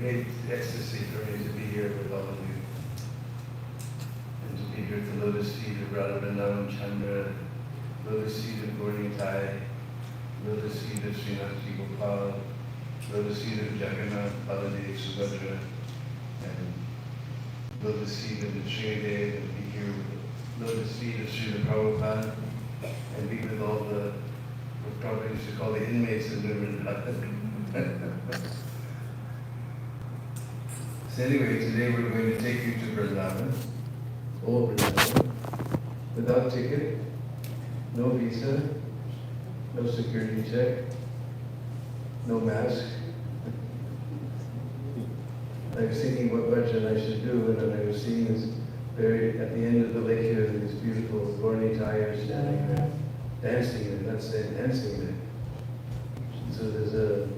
great ecstasy for me to be here with all of you. And to be here at the lotus feet of Radha Vrindavan Chandra, lotus feet of Gauri Thai, lotus feet of Srinathji Gopal, lotus feet of Jagannath, Baladev, Subhadra, and lotus feet of the Sridev, and be here with the lotus feet of Srila Prabhupada, and be with all the, what Prabhupada used to call the inmates of Vrindavan. So anyway, today we're going to take you to Vrindavan, old Vrindavan, without ticket, no visa, no security check, no mask. I was thinking what bhajan I should do, and then I was seeing this very, at the end of the lake here, these beautiful Gauri tires standing there, dancing there, not saying dancing there. So there's a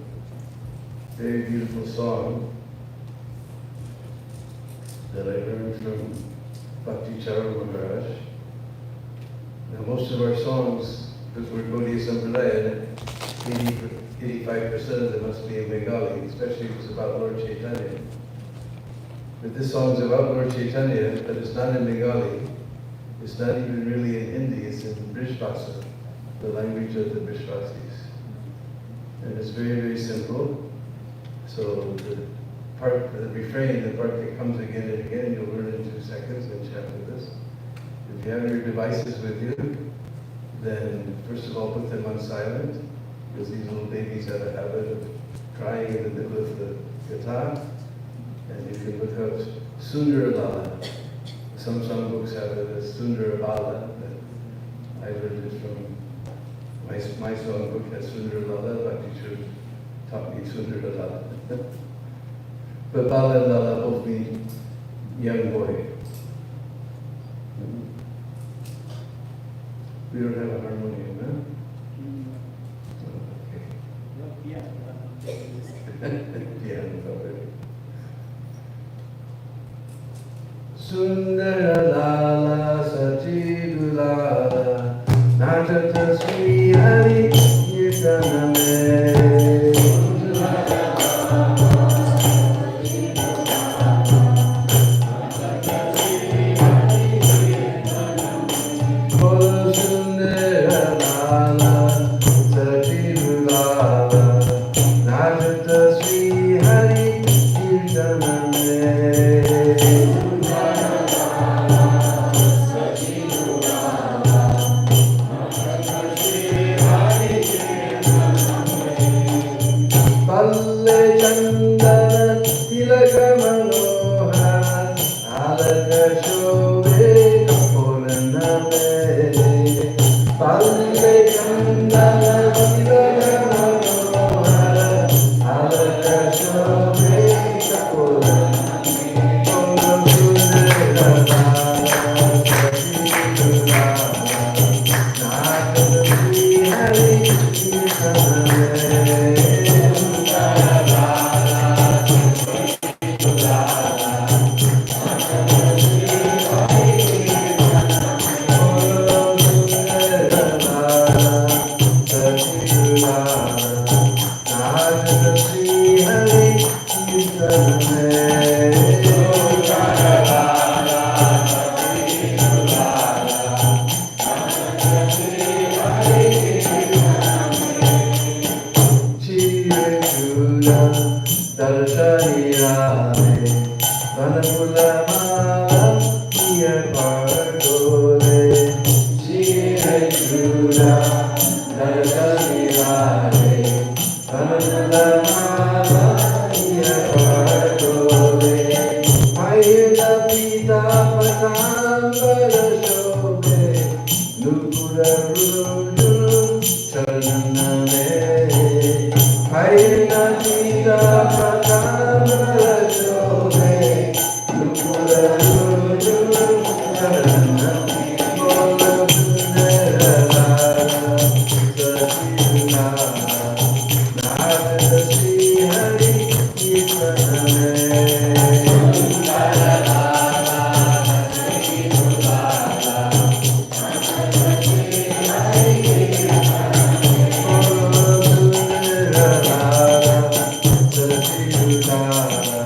very beautiful song that I learned from Bhakti Charu Maharaj. Now most of our songs, because we're Gaudiya Sampradaya, 85% of them must be in Bengali, especially if it's about Lord Chaitanya. But this song's about Lord Chaitanya, but it's not in Bengali. It's not even really in Hindi, it's in Brishbhasa, the language of the Brishbasis. And it's very, very simple. So the part, the refrain, the part that comes again and again, you'll learn in 2 seconds and chant with us. If you have your devices with you, then first of all put them on silent, because these little babies have a habit of crying in the middle of the guitar. And you can look up Sundara Lala. Some songbooks have it as Sundara Bala. I learned it from my songbook has Sundara Lala. Bhakti Charu taught me Sundara Lala. But Bala and Lala both mean young boy. We don't have a harmonium, huh? Okay. Yeah, probably. Sundara Lala Sachidu Lala Natata Sri Hari Kirtaname. Krishna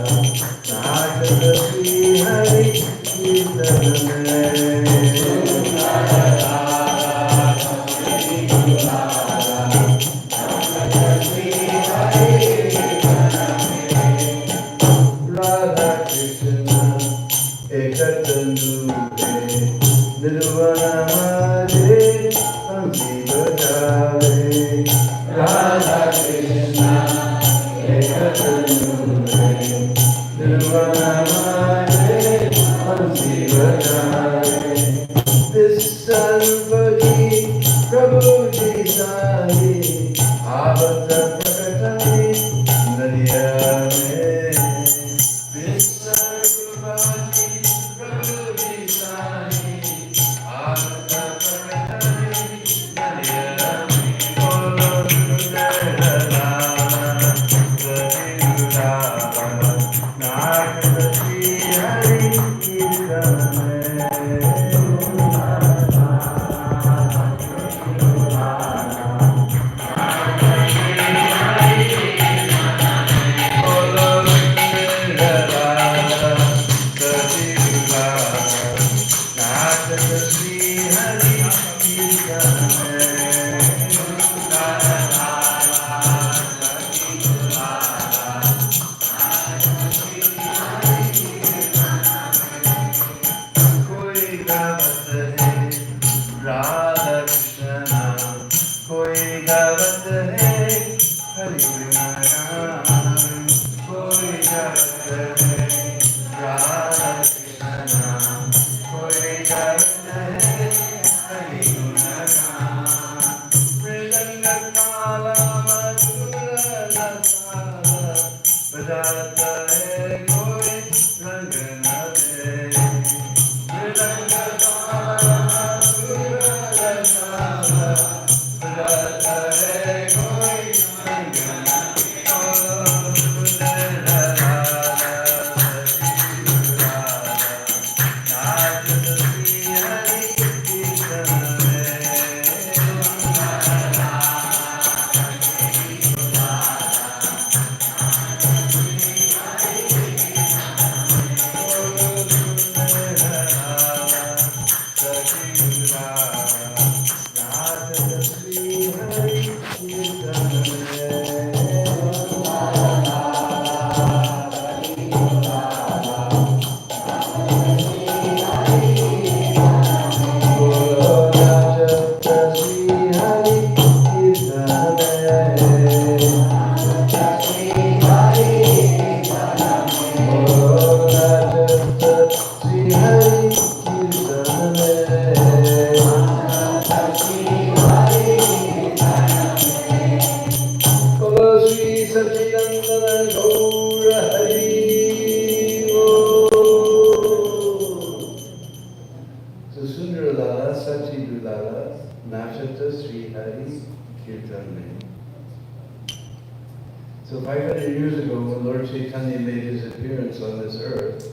So 500 years ago, when Lord Chaitanya made his appearance on this earth,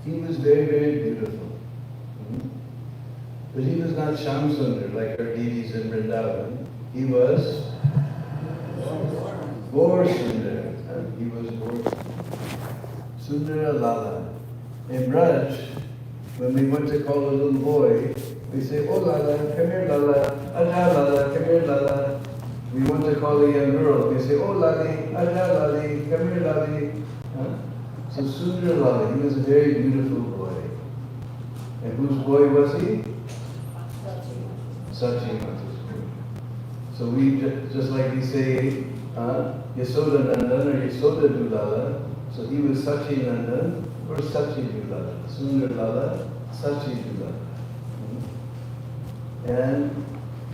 he was very, very beautiful. But he was not Shamsundar like our deities in Vrindavan. He was Gaur Sundar. He was Gaur Sundara Lala. In Braj, when we went to call a little boy, we say, "Oh Lala, come here Lala, Aja Lala, come here Lala." We want to call a young girl, we say, "Oh Lali, Aja Lali, come here Lali." So Sundara Lala, he was a very beautiful boy. And whose boy was he? Sachi Mata's boy. So we, just like we say, Yasoda Nandan or Yasoda Dulala, so he was Sachi Nandan or Sachi Dulala. Sundar Lala, Sachi Dulala. And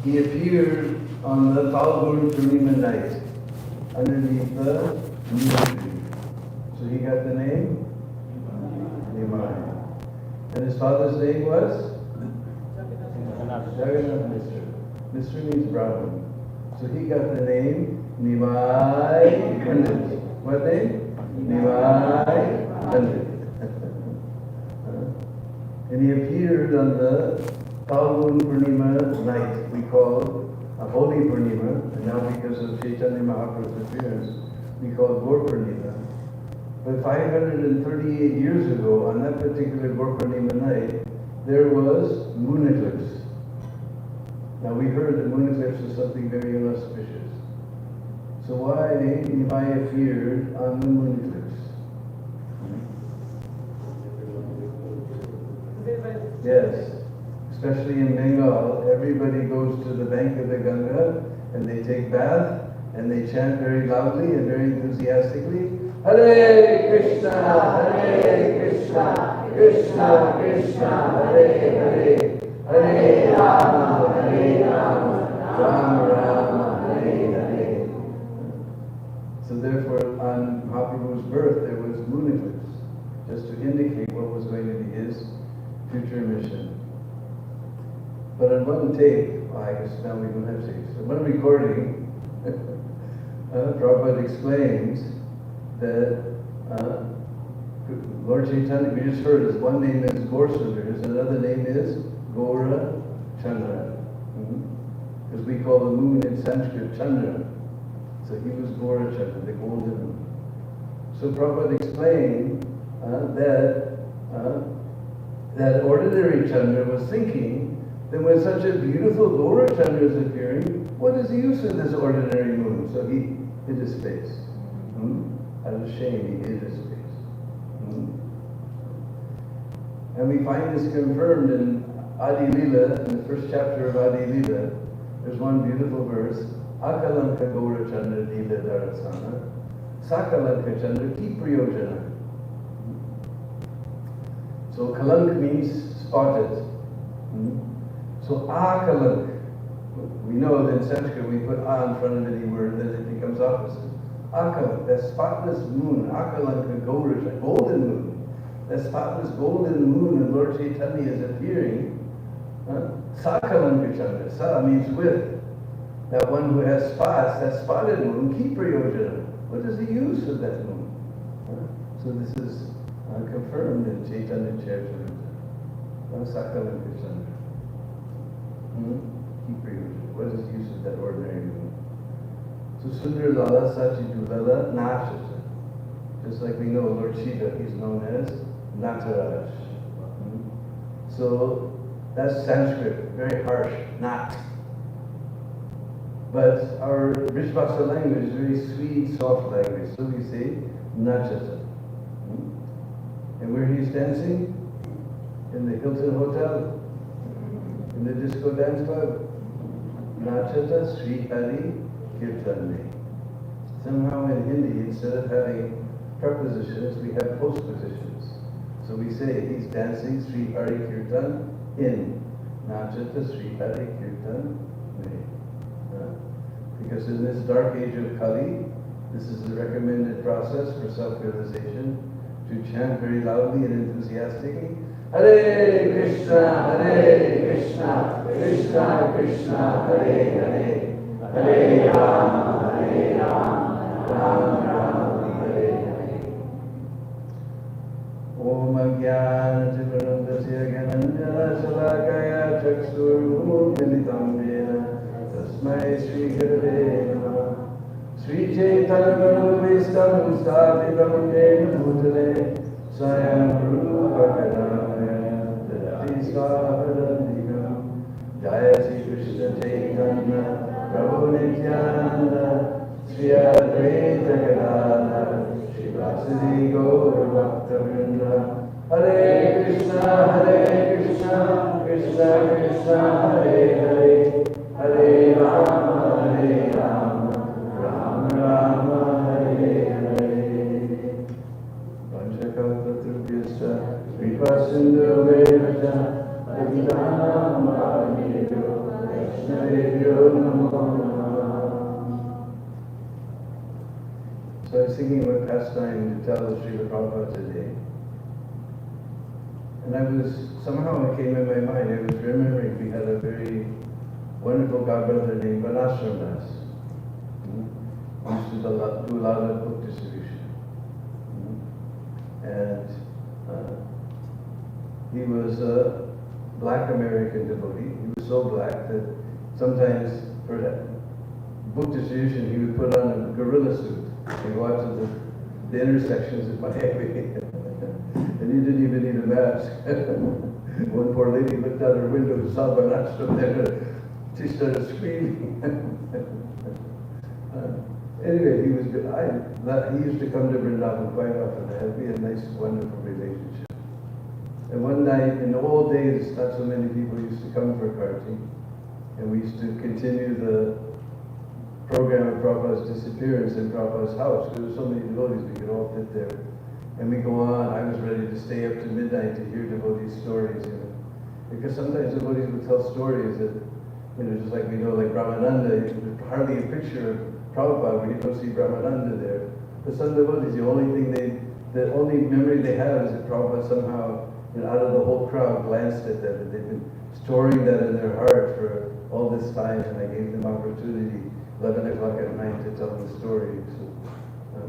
he appeared on the Falgun Purnima night underneath the Nima tree. So he got the name Nimai. And his father's name was Jagannath Mishra. Mishra means Brahman. So he got the name Nimai Pandit. What name? Nimai Pandit. And he appeared on the Falgun Purnima night, we call a holy Purnima, and now because of Chaitanya Mahaprabhu's appearance, we call it Gaur Purnima. But 538 years ago, on that particular Gaur Purnima night, there was moon eclipse. Now we heard that moon eclipse is something very inauspicious. So why Nimai appeared on the moon eclipse? Yes. Especially in Bengal, everybody goes to the bank of the Ganga and they take bath and they chant very loudly and very enthusiastically, Hare Krishna, Hare Krishna, Krishna Krishna, Hare Hare, Hare Rama, Hare Rama, Rama Rama, Hare Hare. So therefore, on Mahaprabhu's birth, there was moon eclipse, just to indicate what was going to be his future mission. But on one tape, well, I guess now we don't have tapes, on one recording, Prabhupada explains that Lord Chaitanya, we just heard, his one name is Gaur-Sundar, his another name is Gaura Chandra. Because we call the moon in Sanskrit Chandra. So he was Gaura Chandra, the golden moon. So Prabhupada explained that ordinary Chandra was thinking that when such a beautiful Gaura Chandra is appearing, what is the use of this ordinary moon? So he hid his face. Out of shame, he hid his face. And we find this confirmed in Adi Lila, in the first chapter of Adi Lila. There's one beautiful verse, Akalanka Gaura Chandra Lila Darasana, Sakalanka Chandra Ki Priyojana. So kalank means spotted. So akalank, we know that in Sanskrit we put a in front of any word, then it becomes opposite. Akalank, that spotless moon, akalanka Gaura, golden moon. That spotless golden moon and Lord Chaitanya is appearing. Sakalanka Chandra, sa means with. That one who has spots, that spotted moon, ki priyojana. What is the use of that moon? So this is confirmed in Chaitanya Charitamrita. Sakalanka Chandra. Ki priyojana. What is the use of that ordinary moon? So Sundar Lala Sachidu Lala Nachata. Just like we know Lord Shiva, he's known as Nataraj. So that's Sanskrit, very harsh, Nat. But our Vrishvasa language is very sweet, soft language. So we say Nachata. And where he's dancing? In the Hilton Hotel, in the disco dance club. Nachata Sri Hari Kirtane. Somehow in Hindi, instead of having prepositions, we have postpositions. So we say he's dancing Sri Hari Kirtan in Nachata Sri Hari Kirtan me. Because in this dark age of Kali, this is the recommended process for self-realization, to chant very loudly and enthusiastically, Hare Krishna, Hare Krishna, Krishna Krishna, Hare Hare, Hare Rama, Hare Rama, Rama Rama, Hare Hare. Om Ajnana Timirandasya Gyananjana Shalakaya Chakshur Militam Vena Tasmai Shri Gurave Namah. Sri Chaitanya Vistam Sthapitam Jena Bhutale Swayam Rupa Kadamaya Dati Swapadandikam. Jaya Sri Krishna Chaitanya Prabhu Nityananda Sri Advaita Gadadhar Sri Vasudeva Gaura Bhakta Vrinda. Hare Krishna, Krishna Krishna, Hare Hare, Hare Rama, Hare Rama, Rama Rama, Hare Hare. Panchakalpatrubhyascha Kripasindhuveva Patitanam Pavanebhyo Vaishnavebhyo Namo Namah. So I was thinking about pastime to tell Srila Prabhupada today. And somehow it came in my mind, I was remembering we had a very wonderful godbrother named Vanashram Das. He used to do a lot of book distribution. And he was a black American devotee. He was so black that sometimes for book distribution he would put on a gorilla suit and go out to the intersections of Miami. And he didn't even need a mask. One poor lady looked out her window and saw Vanashram there. She started screaming. Anyway, he was good. He used to come to Vrindavan quite often. It had been a nice, wonderful relationship. And one night, in the old days, not so many people used to come for Karti. And we used to continue the program of Prabhupada's disappearance in Prabhupada's house, because there's so many devotees, we could all fit there. And we go on. I was ready to stay up to midnight to hear devotees' stories, you know. Because sometimes devotees would tell stories that, you know, just like we know, like Brahmananda, there's hardly a picture of Prabhupada where you don't see Brahmananda there. But some devotees, the only memory they have is that Prabhupada somehow, you know, out of the whole crowd glanced at them, and they've been storing that in their heart for all this time, and I gave them opportunity 11 o'clock at night to tell the story. So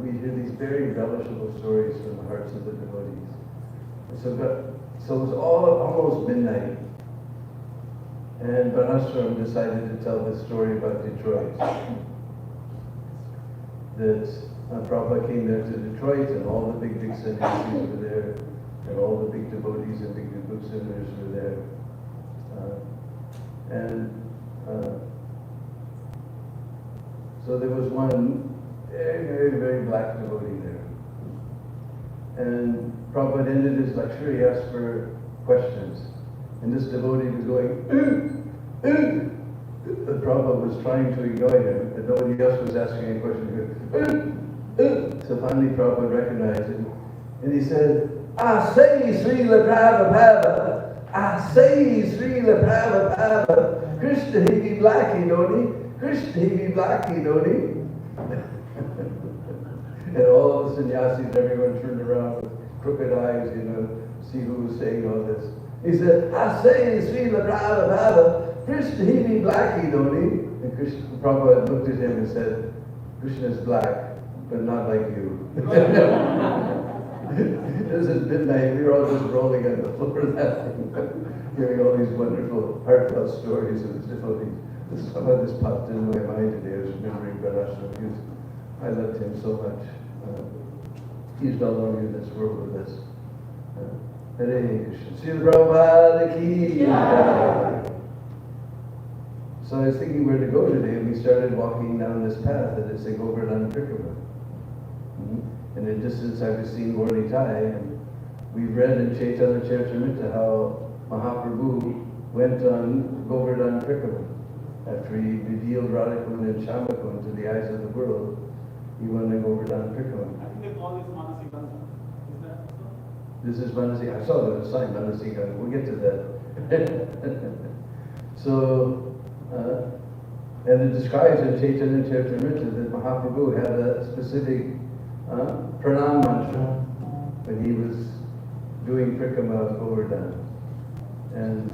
we hear these very relishable stories from the hearts of the devotees. And so it was almost midnight, and Varnashram decided to tell this story about Detroit. That Prabhupada came there to Detroit, and all the big sannyasis were there, and all the big devotees and big devotees were there. So there was one very, very, very black devotee there. And Prabhupada ended his lecture, he asked for questions. And this devotee was going, The Prabhupada was trying to ignore him, but nobody else was asking a question. So finally Prabhupada recognized him, and he said, I say Srila Prabhupada, I say Srila Prabhupada, Krishna he be blacky, don't he? Krishna he be blacky, don't he? And all the sannyasis, everyone turned around with crooked eyes, you know, to see who was saying all this. He said, I say Srila Prabhupada, Krishna he be blacky, don't he? And Prabhupada looked at him and said, Krishna is black, but not like you. It was at midnight, we were all just rolling on the floor laughing, hearing all these wonderful, heartfelt stories of the devotees. Some of this popped into my mind today. I was remembering Varnashram. I loved him so much. He's no longer in this world with us. Hare Krishna. Srila Prabhupada ki jai. So I was thinking where to go today, and we started walking down this path that is a Govardhan Prikrama. In the distance I was seeing Mornitai, and we read in Chaitanya Charitamrita how Mahaprabhu went on Govardhan Prikrama. After he revealed Radhakund and Shyamakund to the eyes of the world, he went on Govardhan Prikrama. I think they call this Manasikanda. Is that so? This is Manasi. I saw the sign Manasikanda. We'll get to that. So, and it describes in Chaitanya Charitamrita that Mahaprabhu had a specific pranam mantra when he was doing Prikrama of Govardhan. And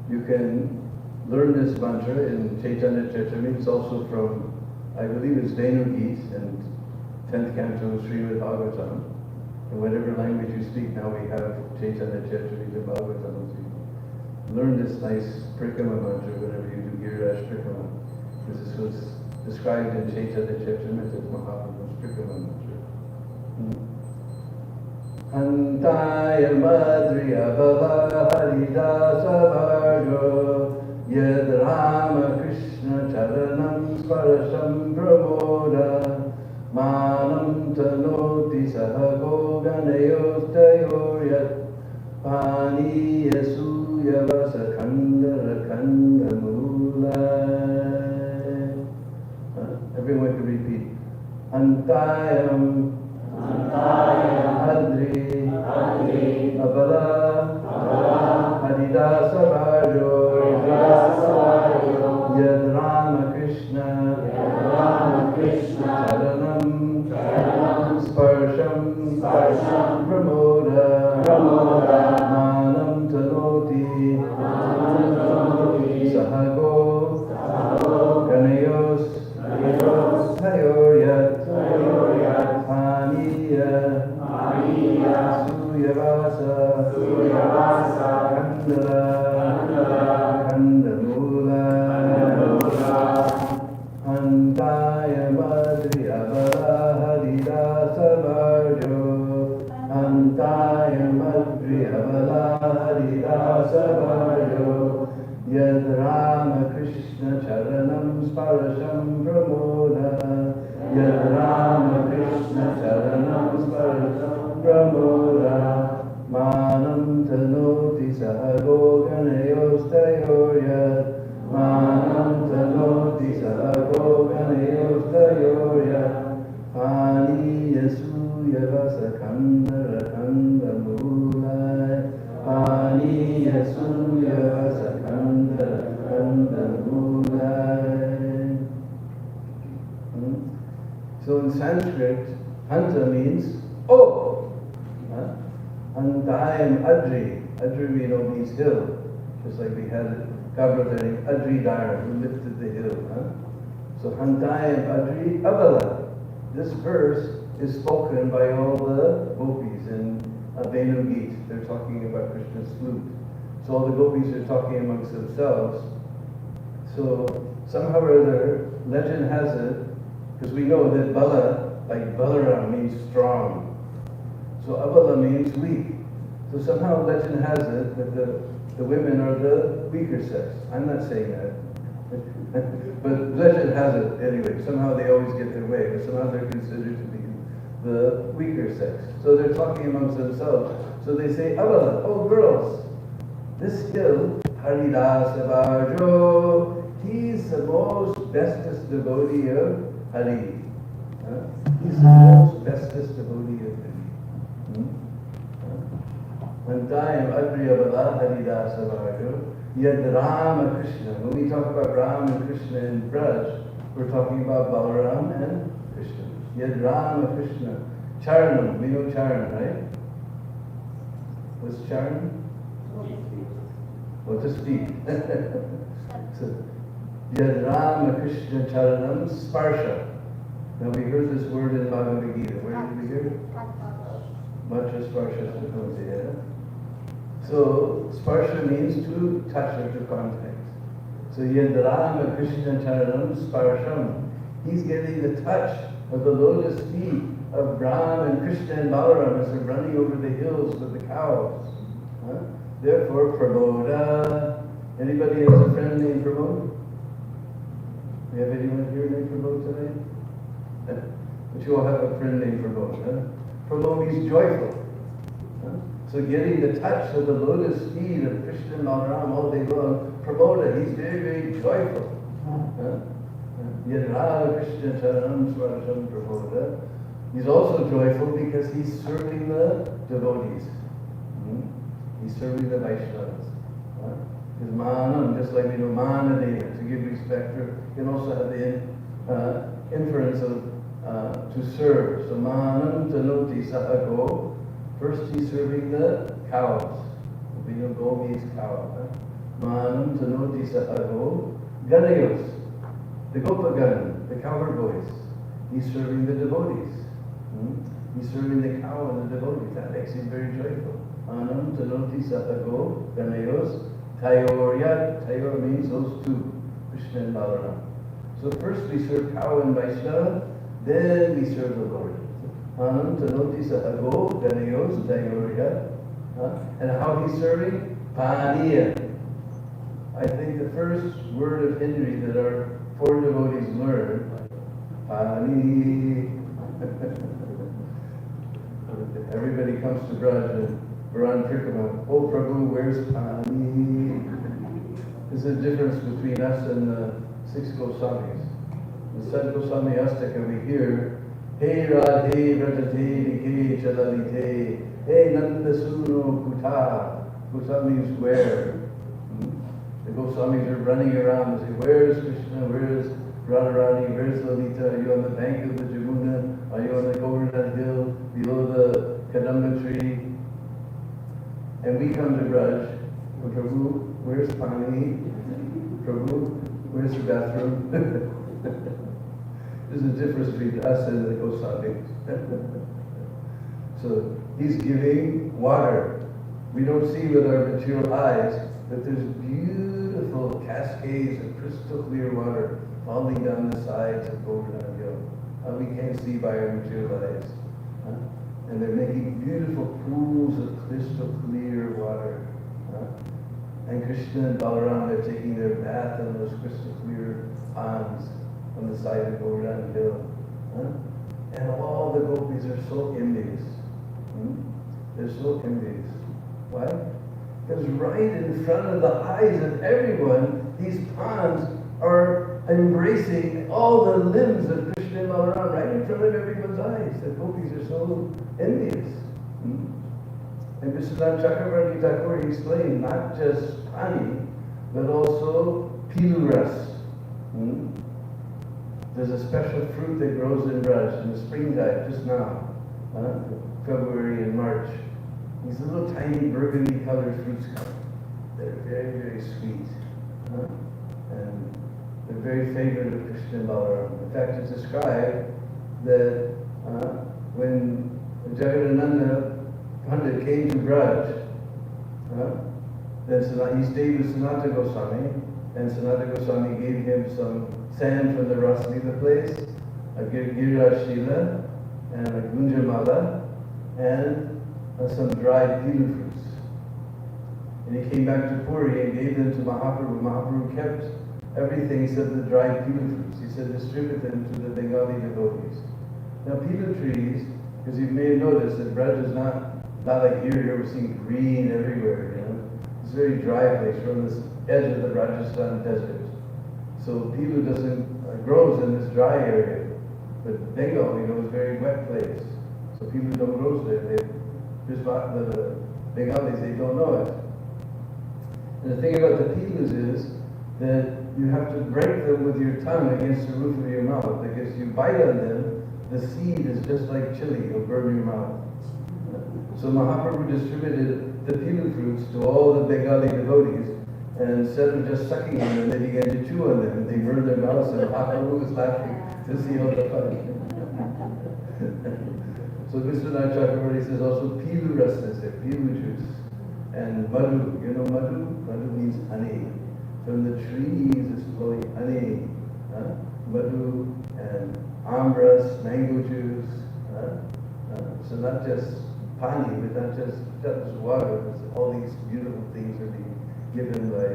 you can learn this mantra in Chaitanya Charitamrita. It's also from, I believe it's Venu Geet and 10th canto Srimad Bhagavatam. In whatever language you speak now, we have Chaitanya Charitamrita Bhagavatam. So you learn this nice Prikrama mantra whenever you do Giriraja Prikrama. This was described in Chaitanya Charitamrita as Mahaprabhu's Prikrama mantra. Antaya Madhriya Bala Haridasa Vargo Yad Rama Krishna Charanam Sparasham Pramoda Manam Tanoti Sahago Ganayos Yat Pani Yasuya Vasakanda Rakanda Mula. Everyone can repeat. Antayam Adri Abala Haridasa Varjo Yad Rama Krishna Charanam Sparsham Pramoda Manam Tanoti Sahago Ganayos Tayoryat Paniya Suyavasa Kandamula Antaya Madhri Abala Haridasa Varjo Antaya Madhri Abala Haridasa Varjo Yad Rama Krishna Charanam Sparasham Pramoda Yad Rama Krishna Charanam Sparasham Pramoda Manam Tanoti Sahago Ganayos Tayoryat Manam Tanoti Sahago Sakandara Kandamulai Paniya Suya Sakandara Kandamulai. So in Sanskrit, Hanta means oh. Handayam Adri. Adri we know means hill. Just like we had Kabradari Adri Dara who lifted the hill. So Handayam Adri Avala. This verse is spoken by all the gopis in Venu Geet. They're talking about Krishna's flute. So all the gopis are talking amongst themselves. So somehow or other, legend has it, because we know that Bala, like Balaram, means strong. So Abala means weak. So somehow legend has it that the women are the weaker sex. I'm not saying that. But legend has it anyway. Somehow they always get their way, but somehow they're considered to be the weaker sex. So they're talking amongst themselves. So they say, Abala, oh girls, this hill, Haridasa Bhajo, he's the most bestest devotee of Hari. He's the most bestest devotee of Hari. Handayam Adri Abala Haridasa Bhajo, Yad Rama Krishna. When we talk about Ram and Krishna in Braj, we're talking about Balaram and Krishna. Yad Rama Krishna. Charanam, we know Charan, right? What's Charan? Well, to speak. So, Yad Rama Krishna Charanam Sparsha. Now we heard this word in Bhagavad Gita. Where did we hear it? Matra Sparsha Sukhosi, yeah? So, Sparsha means to touch or to contact. So, Yad Rama Krishna Charanam Sparsham. He's getting the touch of the lotus feet of Ram and Krishna and Balaram as they're running over the hills with the cows. Therefore, Pramoda. Anybody has a friend named Pramod? We have anyone here named Pramod tonight? But you all have a friend named Pramod. Pramod means joyful. So getting the touch of the lotus feet of Krishna and Balaram all day long, Pramoda, he's very, very joyful. Yadra Krishna Charanam Swarasham Prabodha. He's also joyful because he's serving the devotees. He's serving the Vaishnavas. Because Manam, just like we know Manadeva, to give respect, you can also have the inference of to serve. So Manam Tanoti Sahago. First he's serving the cows. We know go means cow. Manam Tanoti Sahago. Ganayos. The Gopagan, the cowherd boys, he's serving the devotees. He's serving the cow and the devotees. That makes him very joyful. Anam Tanoti Satago, Ganayos, Tayoryat. Tayor means those two, Krishna and Balaram. So first we serve cow and Vaishnava, then we serve the Lord. Anam Tanoti Satago, Ganayos, Tayoryat. And how he's serving? Paniya. I think the first word of Hindi that our four devotees learn, Pani. Everybody comes to Braj and we're on Trikama. Oh Prabhu, where's Pani? There's a difference between us and the 6 Goswamis. The 7 Goswami Astaka we hear, Hey Radhe Vratate Nike Chalalite, Hey Nanda Suno Kuta. Kuta means where. The Goswamis are running around and say, where's Krishna, where's Radharani, where's Lalita, are you on the bank of the Jamuna, are you on the Govardhan hill, below the Kadamba tree? And we come to Braj, oh, Prabhu, where's Pani? Prabhu, where's the bathroom? There's a difference between us and the Goswamis. So he's giving water. We don't see with our material eyes that there's beautiful cascades of crystal clear water falling down the sides of Govardhan Hill. We can't see by our material eyes. And they're making beautiful pools of crystal clear water. And Krishna and Balaram are taking their bath in those crystal clear ponds on the side of Govardhan Hill. And all the gopis are so envious. They're so envious. Why? Because right in front of the eyes of everyone, these ponds are embracing all the limbs of Krishna and Balaram, right in front of everyone's eyes. The gopis are so so envious. And Vishwanath Chakravarti Thakur explained not just pani, but also piluras. There's a special fruit that grows in Braj in the springtime, just now, February and March. These little tiny burgundy colored fruits come. They're very, very sweet. And they're very favorite of Krishna and Balaram. In fact, it's described that when Jagadananda Pandit came to Braj, then he stayed with Sanatana Goswami, and Sanatana Goswami gave him some sand from the Raslila place, a Giriraj Shila, and a Gunjamala, and some dried pilu fruits. And he came back to Puri and gave them to Mahaprabhu. Mahaprabhu kept everything except the dried pilu fruits. He said, distribute them to the Bengali devotees. Now, pilu trees, because you may have noticed that Braj is not like here we're seeing green everywhere, It's a very dry place. We're on this edge of the Rajasthan desert. So pilu grows in this dry area. But Bengal, is a very wet place. So pilu don't grow there. The Bengalis, they don't know it. And the thing about the pilus is that you have to break them with your tongue against the roof of your mouth, because you bite on them, the seed is just like chili, it'll burn your mouth. So Mahaprabhu distributed the pilu fruits to all the Bengali devotees, and instead of just sucking on them, they began to chew on them, and they burned their mouths, and Mahaprabhu was laughing to see all the fun. So Vishwanath Chakravarti says also pilu rasas, pilu juice, and madhu. You know madhu? Madhu means honey. From the trees it's flowing honey. Madhu and amras, mango juice. So not just pani, but not just water, but all these beautiful things are being given by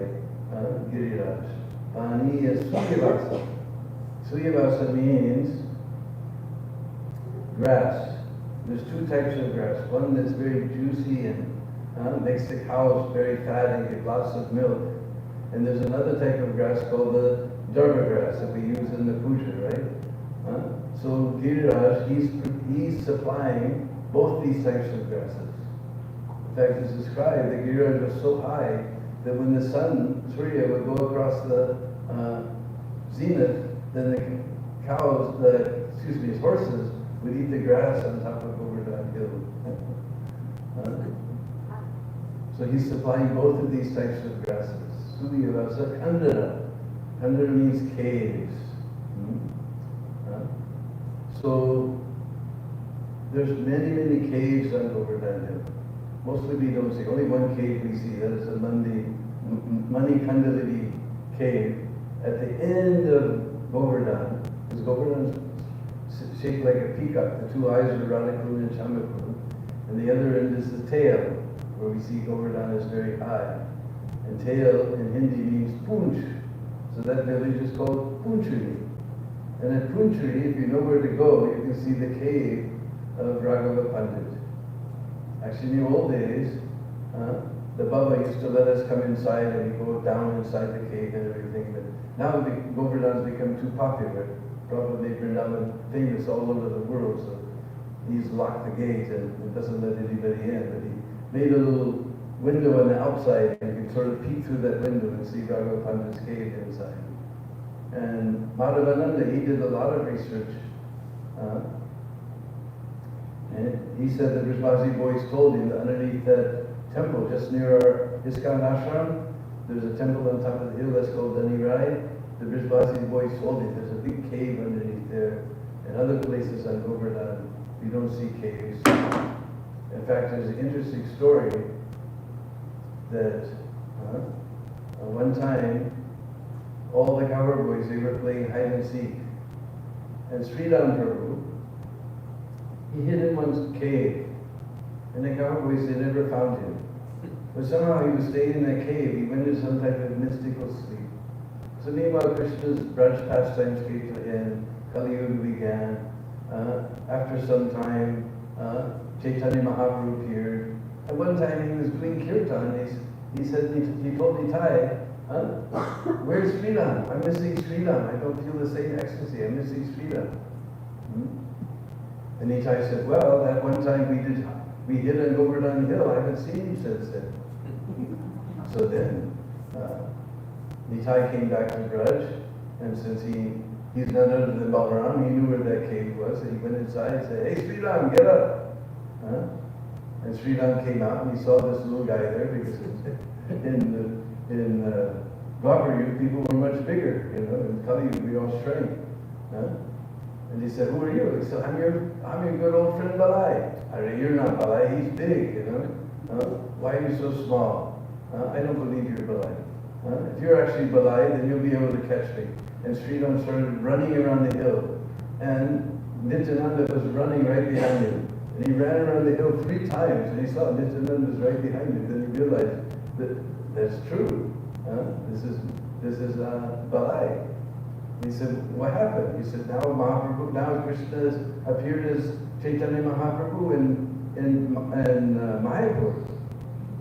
Giriraj. Pani is Suyavasa. Suyavasa means grass. There's two types of grass. One that's very juicy and makes the cows very fat and get lots of milk. And there's another type of grass called the Dharma grass that we use in the puja, right? So Giriraj, he's supplying both these types of grasses. In fact, it's described that Giriraj was so high that when the sun, Surya, would go across the zenith, then the cows, his horses, would eat the grass on top of Govardhan Hill. So he's supplying both of these types of grasses. Suyavasa Kandara. Kandara means caves. So there's many, many caves on Govardhan Hill. Mostly we don't see. Only one cave we see. That is the Mani Kandalivi cave at the end of Govardhan. Because Govardhan is shaped like a peacock. The two eyes are Radhakund and Shambhakund. And the other end is the tail, where we see Govardhan is very high. And tail in Hindi means Punch. So that village is called Punchuri. And at Punchuri, if you know where to go, you can see the cave of Raghava Pandit. Actually, in the old days, the Baba used to let us come inside and we go down inside the cave and everything. But now the Govardhan has become too popular. Probably Vrindavan famous all over the world, so he's locked the gate and doesn't let anybody in. But he made a little window on the outside, and you can sort of peek through that window and see Raghava Pandit's cave inside. And Madhavananda, he did a lot of research. And he said that Rishbhaji boys told him that underneath that temple, just near our ISKCON ashram, there's a temple on top of the hill that's called Danirai. The Rishbhaji boys told him there's a big cave underneath there. And other places on Govardhan, you don't see caves. In fact, there's an interesting story that one time, all the cowherd boys, they were playing hide and seek. And Sridham Prabhu, he hid in one's cave. And the cowherd boys, they never found him. But somehow he was staying in that cave. He went into some type of mystical sleep. So meanwhile, Krishna's Braj pastimes came to end. Kali Yuga began. After some time, Chaitanya Mahaprabhu appeared. At one time he was doing kirtan. He said, he told Nitai, where's Sridham? I'm missing Sridham. I don't feel the same ecstasy. I'm missing Sridham. And Nitai said, well, that one time we hit on Govardhan Hill, I haven't seen him since then. So then, Nitai came back to Braj, and since he's none other than Balaram, he knew where that cave was, and he went inside and said, hey, Sri Ram, get up! And Sri Ram came out, and he saw this little guy there, because in Dwapar Yuga, people were much bigger, you know, in Kali Yuga, we all shrank. And he said, who are you? He said, I'm your good old friend Balai. I said, you're not Balai, he's big, you know. Why are you so small? I don't believe you're Balai. If you're actually Balai, then you'll be able to catch me. And Sri Ram started running around the hill. And Nityananda was running right behind him. And he ran around the hill 3 times, and he saw Nityananda was right behind him. Then he realized that that's true. This is Balai. He said, what happened? He said, now Krishna has appeared as Chaitanya Mahaprabhu in Mayapur.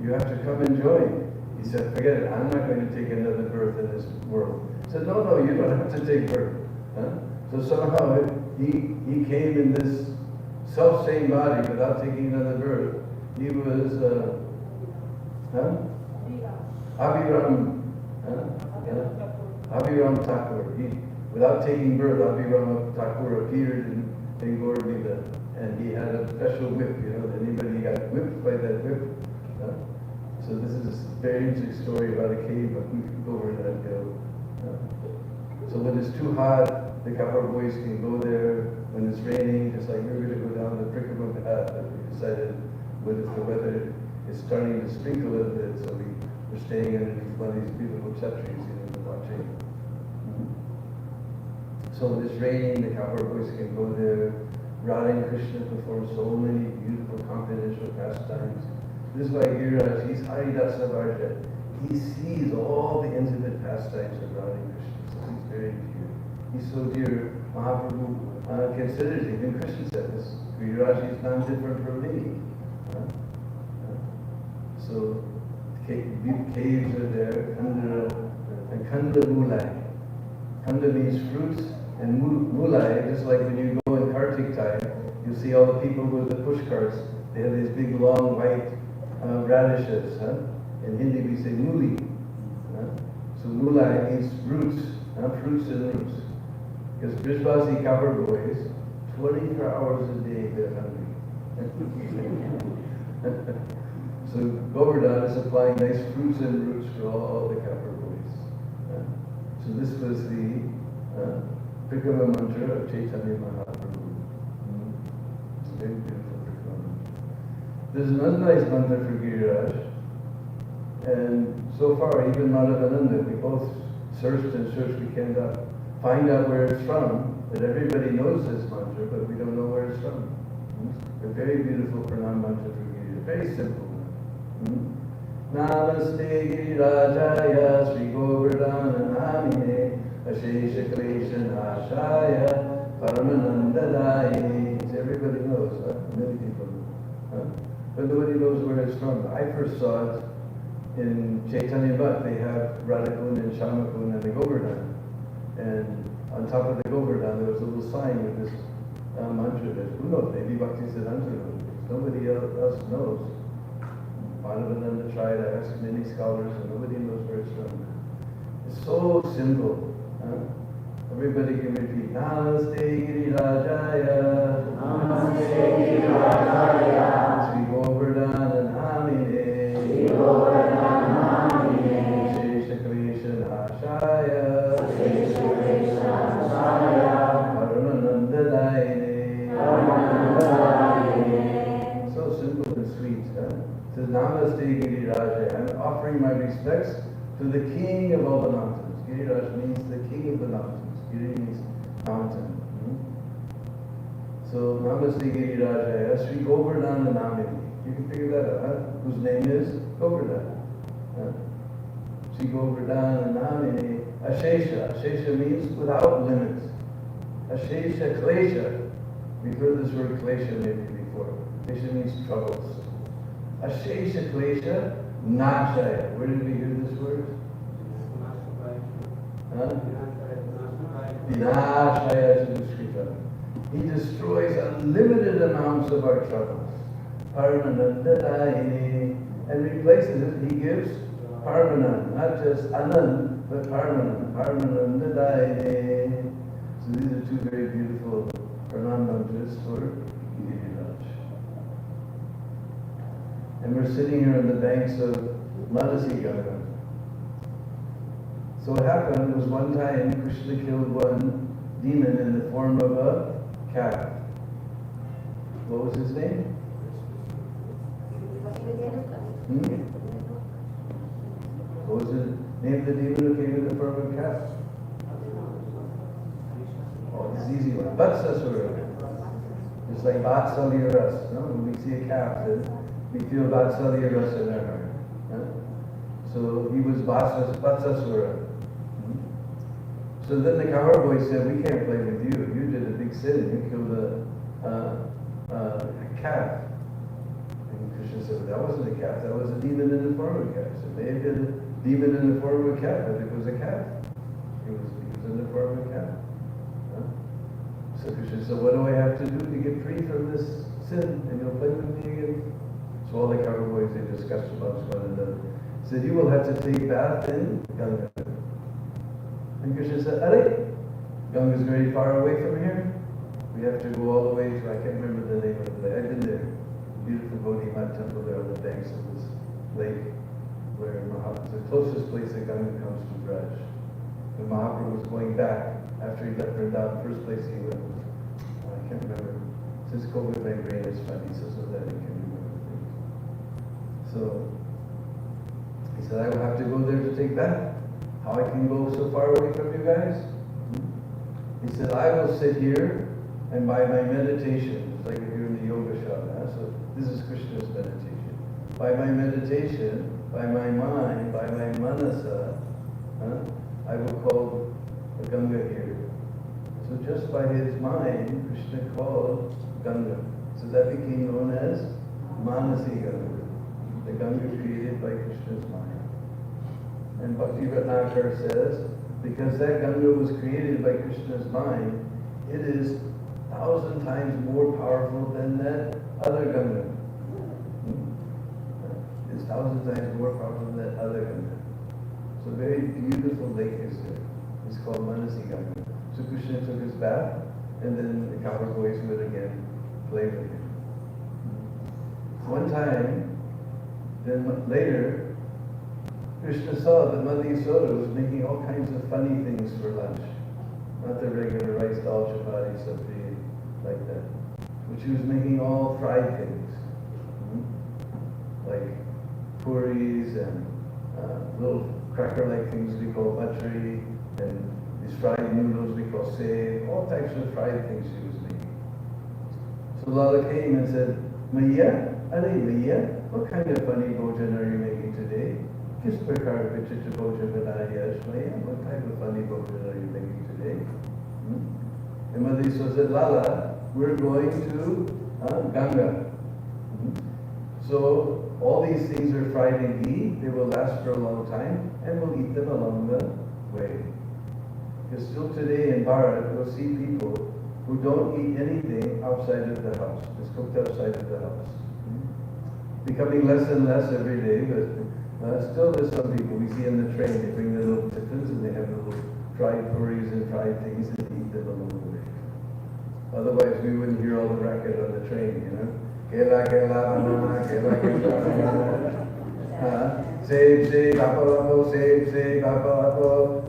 You have to come and join. He said, forget it, I'm not going to take another birth in this world. He said, no, you don't have to take birth. So somehow he came in this self-same body without taking another birth. He was Abhiram. Abhiram Thakur. Without taking birth, Abhiram Thakur appeared in Gaur Leela, and he had a special whip, you know, anybody got whipped by that whip. So this is a very interesting story about a cave, but we can go over that hill. So when it's too hot, the Kapar boys can go there. When it's raining, just like we're going to go down the Prikama path that we decided, with the weather is starting to sprinkle a little bit, so we're staying underneath one of these beautiful chhatris, you know, watching. So when it's raining, the Kapar boys can go there. Radha and Krishna perform so many beautiful confidential pastimes. This is why Giriraj, he's Haridasa Varja. He sees all the intimate pastimes of Radha and Krishna, so he's very dear. He's so dear, Mahaprabhu considers him. And Krishna said this, Giriraj is not different from me. So caves are there, Khanda Mulai. Khanda means fruits, and Mulai, just like when you go in Kartik time, you see all the people with the push carts. They have these big, long, white radishes. In Hindi we say muli. So Mulai means roots, fruits and roots. Because Brijbasi Kapar boys, 24 hours a day they're hungry. So Govardhan is supplying nice fruits and roots for all the Kapar boys. So this was the Prikama mantra of Chaitanya Mahaprabhu. It's a very beautiful Prikama mantra. There's another nice mantra for Giriraj. And so far, even Madhavananda, we both searched and searched, we can't find out where it's from. But everybody knows this mantra, but we don't know where it's from. A very beautiful pranam mantra for Giriraj. Very simple. Namaste Girirajaya Sri Govardhana Namine Ashesha Klesha Nashaya Paramanandadayini. Everybody knows, many people know. But nobody knows where it's from. I first saw it in Chaitanya Bhatt. They have Radhakund and Shamakund and the Govardhan. And on top of the Govardhan there was a little sign with this mantra that, who knows, maybe Bhaktisiddhanta knows. Nobody else knows. Madhavananda tried, I asked many scholars, and nobody knows where it's from. It's so simple. Everybody can repeat, Namaste Girirajaya, Namaste Girirajaya, Sri Govardhana Namine, Sri Govardhana Namine, Shesha Klesha Nashaya, Shesha Klesha Nashaya, Paramanandadayine, Paramanandadayine. So simple and sweet. Says Namaste Girirajaya. I'm offering my respects to the king of all the mountains. Giriraj means the king of the mountains. Giri means mountain. So Namaste Girirajaya, Sri Govardhana Namini. You can figure that out, whose name is Govardhana. Sri Govardhana Namini. Ashesha. Ashesha means without limits. Ashesha Klesha. We've heard this word Klesha maybe before. Klesha means troubles. Ashesha Klesha Nashaya. Where did we hear this word? Vinashaya Chatushkrita. He destroys unlimited amounts of our troubles. Paramanandadayini. And replaces it, he gives Parmanand, not just Anand, but Parmanand. Paramanandadayini. So these are two very beautiful pranam mantras for Giriraj. And we're sitting here on the banks of Manasi Ganga. So it happened, there was one time Krishna killed one demon in the form of a calf. What was his name? What was the name of the demon who came in the form of a calf? Oh, this is easy one. Vatsasura. It's like Vatsalya Ras. No? When we see a calf, then we feel Vatsalya Ras in our heart. Huh? So he was Vatsasura. So then the cowboy said, we can't play with you. You did a big sin. You killed a calf. And Krishna said, that wasn't a calf. That was a demon in the form of a calf. So it may have been a demon in the form of a calf, but it was a calf. He was in the form of a calf. Huh? So Krishna said, what do I have to do to get free from this sin? And you'll play with me again? So all the cowboys, they discussed amongst one another. He said, you will have to take bath in Ganga. And Krishna said, Are, Ganga is very far away from here. We have to go all the way to, I can't remember the name of the place. I've been there. Beautiful Bodhi Mat temple there on the banks of this lake, where Mahaprabhu, the closest place that Ganga comes to Braj. When Mahaprabhu was going back, after he left Vrindavan, the first place he went was, I can't remember. Since COVID, my brain is funny, so that I can't remember things. So, he said, I will have to go there to take bath. How I can go so far away from you guys? He said, I will sit here and by my meditation, it's like if you're in the yoga shastra, so this is Krishna's meditation. By my meditation, by my mind, by my manasa, I will call the Ganga here. So just by his mind, Krishna called Ganga. So that became known as Manasi Ganga, the Ganga created by Krishna's mind. And Bhakti Ratnakar says, because that Ganga was created by Krishna's mind, it is 1,000 times more powerful than that other Ganga. It's 1,000 times more powerful than that other Ganga. So a very beautiful lake is there. It's called Manasi Ganga. So Krishna took his bath, and then the cowherd boys would again play with him. One time, then later, Krishna saw that Mother Yasoda was making all kinds of funny things for lunch. Not the regular rice dal chapati sabzi like that. But she was making all fried things. Like puris and little cracker-like things we call bachari, and these fried noodles we call sev, all types of fried things she was making. So Lala came and said, Maiya, Are Maiya, what kind of funny bhojan are you making today? Kis prakar vichitra bhojan banaya Maiya, what type of funny bhojan are you making today? And Mother Yasoda said, Lala, we're going to Ganga. So all these things are fried in ghee, they will last for a long time, and we'll eat them along the way. Because still today in Bharat, you'll see people who don't eat anything outside of the house. It's cooked outside of the house. Becoming less and less every day, but still there's some people we see in the train, they bring their little tiffins and they have little fried puris and fried things and eat them along the way. Otherwise we wouldn't hear all the racket on the train, you know. Kela kela banana, kela kela banana. Save, apple, save, apple.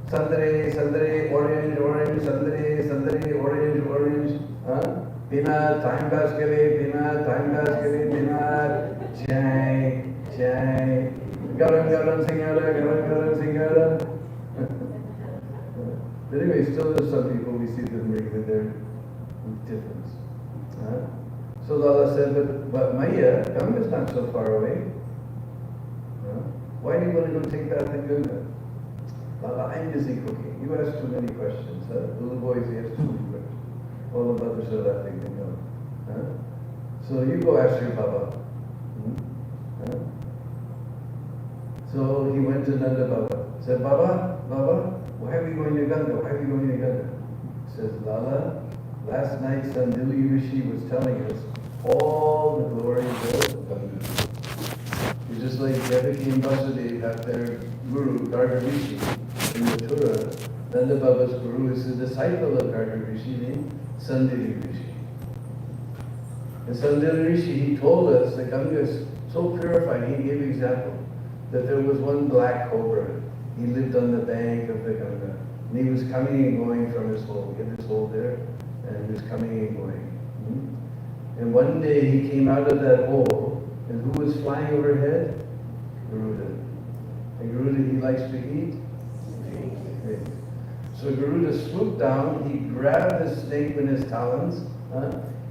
Sandre, orange, sandre, orange. Peanut, time pass ke liye, peanut. Chai. Garam, singara. But anyway, still there's some people we see them bring with their tiffins. So Lala said, but Maya, Ganga's not so far away. Why do you want to go take bath in Ganga? Lala, I'm busy cooking. You ask too many questions. The little boys ask too many questions. All the mothers are laughing, you know. So you go ask your Baba. So he went to Nanda Baba. Said, Baba, why are we going to Ganga? says, Lala, last night Sandili Rishi was telling us all the glories of Ganga. It's just like Devaki and Vasudev have their guru, Garga Rishi, in Mathura. Nanda Baba's guru is the disciple of Garga Rishi named Sandili Rishi. And Sandili Rishi, he told us that Ganga is so purified, he gave example that there was one black cobra. He lived on the bank of the Ganga. And he was coming and going from his hole. He had his hole there, and he was coming and going. And one day he came out of that hole, and who was flying overhead? Garuda. And Garuda, he likes to eat? Snake. So Garuda swooped down, he grabbed the snake in his talons,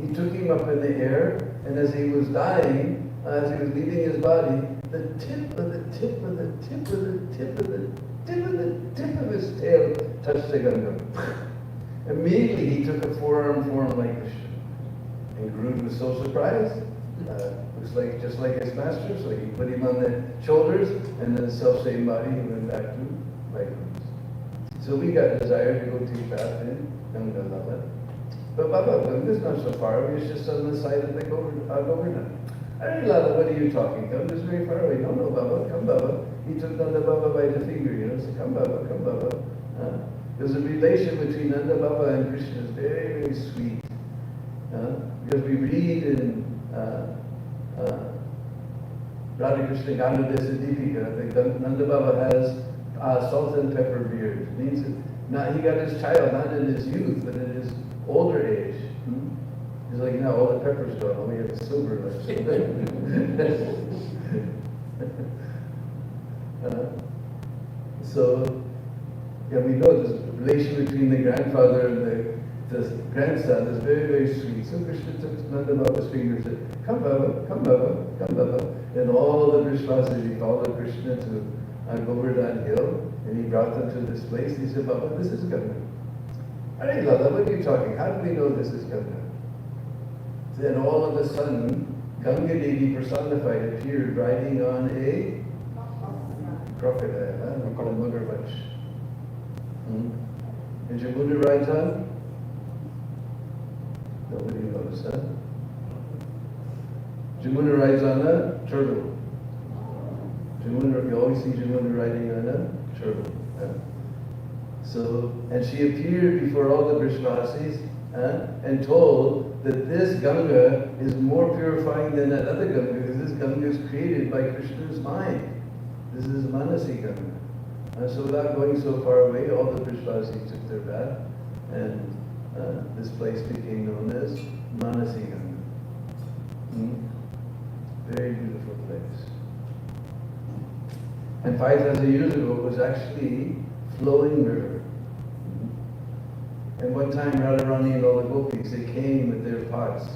he took him up in the air, and as he was dying, as he was leaving his body, the tip of the tip of the tip of the tip of the tip of the tip of his tail touched the Ganga. Immediately he took a forearm form like Krishna. And Garuda was so surprised. Looks like just like his master, so he put him on the shoulders, and then the self-same body he went back to like this. So we got desire to go take bath in Ganga Lala. But Baba, Ganga's not so far away, it's just on the side of the Govardhan. Hare Lala, what are you talking? Ganga's very far away. No, Baba, come Baba. He took Nanda Baba by the finger, said, come Baba, come Baba. There's a relation between Nanda Baba and Krishna is very, very sweet. Because we read in Hare Krishna Ganadesa Deepika that Nanda Baba has salt and pepper beard. It means that not, he got his child not in his youth, but in his older age. He's like, now all the pepper's gone, only have the silver left. So, yeah, we know this relation between the grandfather and the grandson is very, very sweet. So Krishna took Nanda Baba's finger and said, come Baba, come Baba, come Baba. And all the Vrishvasis, he followed Krishna to Govardhan Hill, and he brought them to this place. He said, Baba, this is Ganga. Hare Lala, what are you talking? How do we know this is Ganga? Then all of a sudden, Ganga Devi personified appeared riding on a crocodile, we call it Magarvach. And Jamuna rides on? Nobody knows, huh? Jamuna rides on a turtle. Jamuna, you always see Jamuna riding on a turtle. So, and she appeared before all the Vrishvasis and told that this Ganga is more purifying than that other Ganga, because this Ganga is created by Krishna's mind. This is Manasi Ganga. So without going so far away, all the Vrishvasis took their bath, and this place became known as Manasi Ganga. Very beautiful place. And 5,000 years ago, it was actually flowing river. And one time Radharani and all the gopis, they came with their pots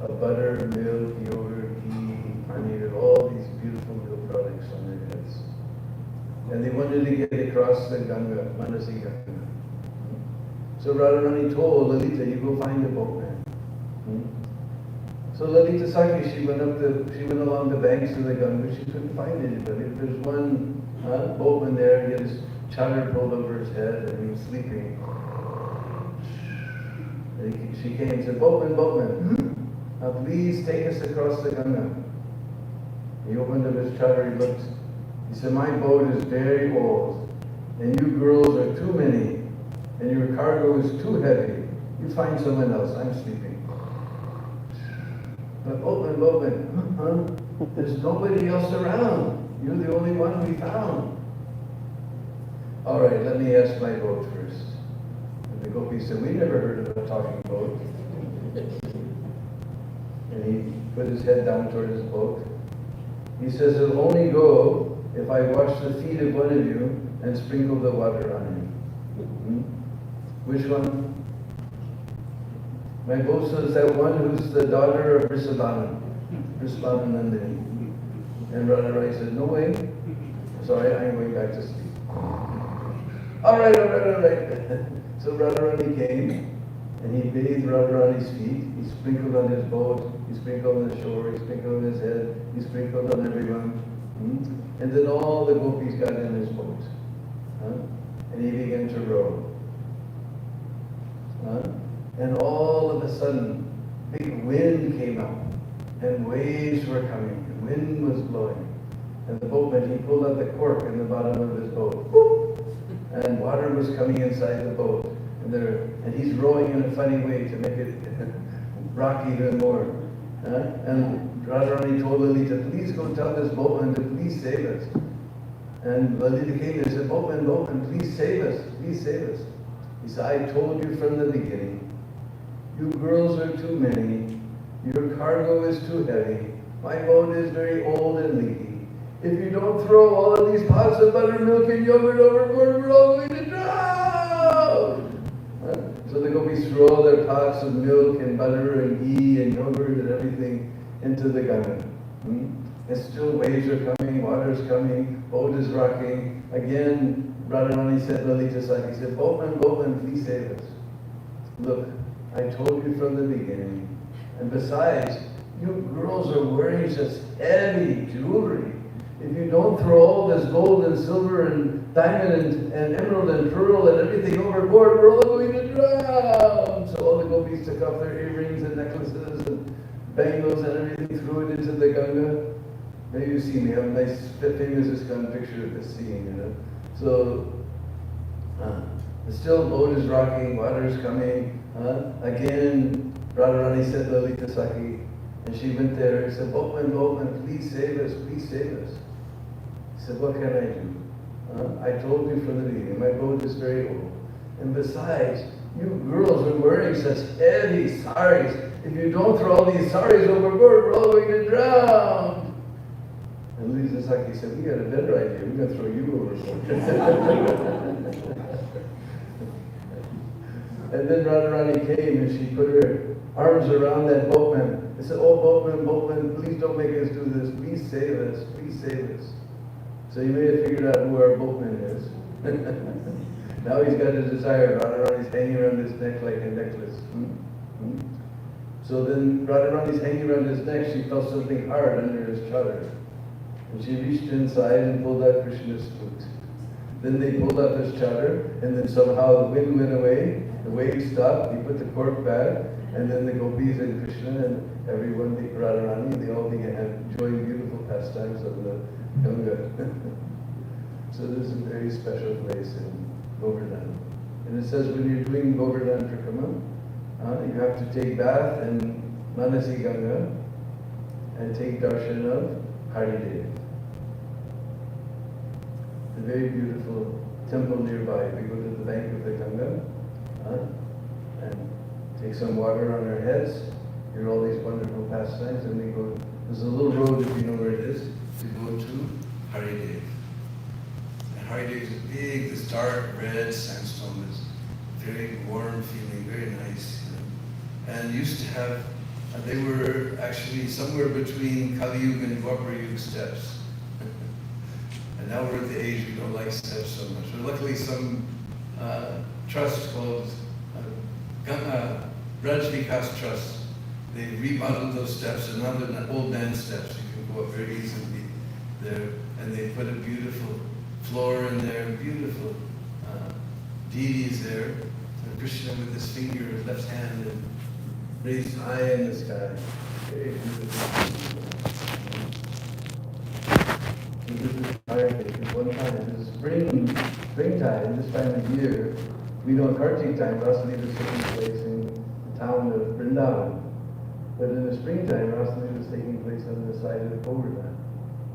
of butter, milk, yogurt, ghee, paneer, all these beautiful milk products on their heads. And they wanted to get across the Ganga, Manasi Ganga. So Radharani told Lalita, you go find the boatman. So Lalita Sakhi, she went along the banks of the Ganga, she couldn't find anybody. There's one boatman there, he had his chadar pulled over his head and he was sleeping. And she came and said, boatman, please take us across the Ganga. He opened up his chadar, he looked, he said, my boat is very old, and you girls are too many, and your cargo is too heavy. You find someone else, I'm sleeping. But boatman, there's nobody else around. You're the only one we found. All right, let me ask my boat first. And the gopi said, we never heard of a talking boat. And he put his head down toward his boat. He says, it'll only go if I wash the feet of one of you and sprinkle the water on him. Which one? My boat says that one who's the daughter of Vrishabhanu Nandini. And Radharani said, no way. Sorry, I'm going back to sleep. All right. So Radharani came, and he bathed Radharani's feet. He sprinkled on his boat, he sprinkled on the shore, he sprinkled on his head, he sprinkled on everyone. And then all the gopis got in his boat. and he began to row. And all of a sudden, big wind came up, and waves were coming, and wind was blowing. And the boatman, he pulled out the cork in the bottom of his boat, whoop, and water was coming inside the boat. And he's rowing in a funny way to make it rock even more. And Radharani told Lalita, please go tell this boatman to please save us. And Lalita came and said, boatman, please save us, please save us. He said, I told you from the beginning, you girls are too many, your cargo is too heavy, my boat is very old and leaky. If you don't throw all of these pots of butter, milk, and yogurt overboard, we're all going to drown! So the gopis threw all their pots of milk and butter and ghee and yogurt and everything into the Ganga. And still waves are coming, water's coming, boat is rocking. Again, Radharani said, Lalita Saki said, boatman, please save us. Look, I told you from the beginning. And besides, you girls are wearing such heavy jewelry. If you don't throw all this gold and silver and diamond and emerald and pearl and everything overboard, we're all going to drown. So all the gopis took off their earrings and necklaces and bangles and everything, threw it into the Ganga. Maybe you've seen me, I have a nice famous ISKCON picture of this scene, So, still boat is rocking, water is coming. Again, Radharani said Lalita Saki, and she went there and said, boatman, please save us, please save us. He said, what can I do? I told you from the beginning, my boat is very old. And besides, you girls are wearing such heavy saris. If you don't throw all these saris overboard, we're all going to drown. And Lalita Saki said, we got a better idea. We're going to throw you overboard. And then Radharani came and she put her arms around that boatman. They said, oh, boatman, please don't make us do this. Please save us, please save us. So you may have figured out who our boatman is. Now he's got his desire. Radharani's hanging around his neck like a necklace. So then Radharani's hanging around his neck. She felt something hard under his chadar. And she reached inside and pulled out Krishna's flute. Then they pulled out his chadar, and then somehow the wind went away. The waves stopped, he put the cork back, and then the gopis and Krishna and everyone, the Radharani, they all began enjoying beautiful pastimes of the Ganga. So this is a very special place in Govardhan. And it says when you're doing Govardhan Prakama, you have to take bath in Manasi Ganga and take darshan of Haridev. A very beautiful temple nearby. We go to the bank of the Ganga, and take some water on our heads, hear all these wonderful pastimes, and we go, there's a little road, if you know where it is, to go to Haridev. And Haridev is big, this dark red sandstone is very warm feeling, very nice. And used to have, they were actually somewhere between Kali Yuga and Dwapara Yuga steps. And now we're at the age we don't like steps so much. But luckily some trust called Raj Vikas Trust. They remodeled those steps, and now they're not old man steps. You can go up very easily there. And they put a beautiful floor in there, beautiful deities there. And Krishna with his finger, his left hand, and raised high in the sky. Very beautiful. One time, it was springtime, this time of year, we know Kartik time, Rasa Leela was taking place in the town of Vrindavan. But in the springtime, Rasa Leela was taking place on the side of Govardhan.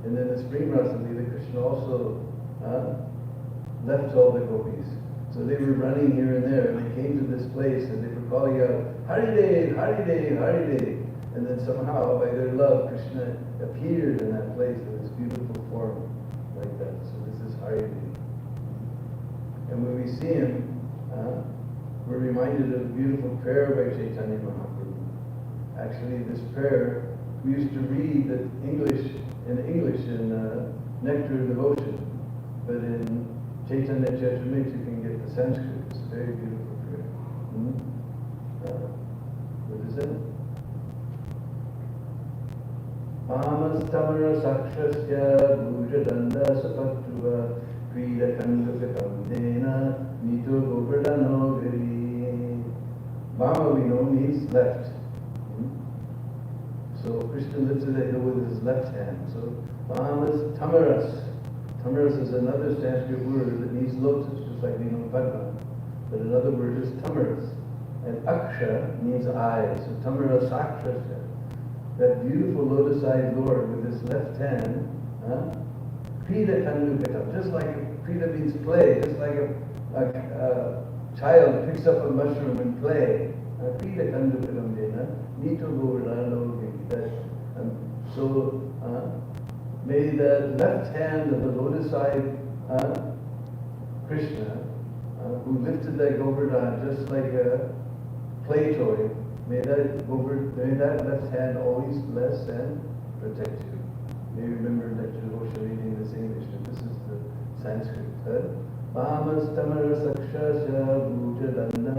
And in the spring Rasa Leela, Krishna also left all the gopis. So they were running here and there, and they came to this place, and they were calling out, Haridev, Haridev, Haridev. And then somehow, by their love, Krishna appeared in that place in this beautiful form like that. So this is Haridev. And when we see him, we're reminded of a beautiful prayer by Chaitanya Mahaprabhu. Actually, this prayer, we used to read in English in Nectar of Devotion, but in Chaitanya Charitamrita you can get the Sanskrit. It's a very beautiful prayer. What is it? Pamastamara sakshasya bhujadanda sapatruva Krida Kandukatam Dena Nito Govardhano Giri. Vama, we know, means left. So Krishna lifted the hill with his left hand. So Vama's Tamaras. Tamaras is another Sanskrit word that means lotus, just like we know Padma. But another word is Tamaras. And Aksha means eyes. So Tamaras Akshasya. That beautiful lotus-eyed Lord with his left hand, Krida Kandukatam, just like Krida means play, just like a child picks up a mushroom and play. Krida Kandukatam Dena, Nito Govardhano Giri. So, may the left hand of the lotus-eyed Krishna, who lifted that Govardhan just like a play toy, may that left hand always bless and protect you. May you remember that Josha reading this English, and this is the Sanskrit. Vamas Tamaras Akshasya Bhuja Danda.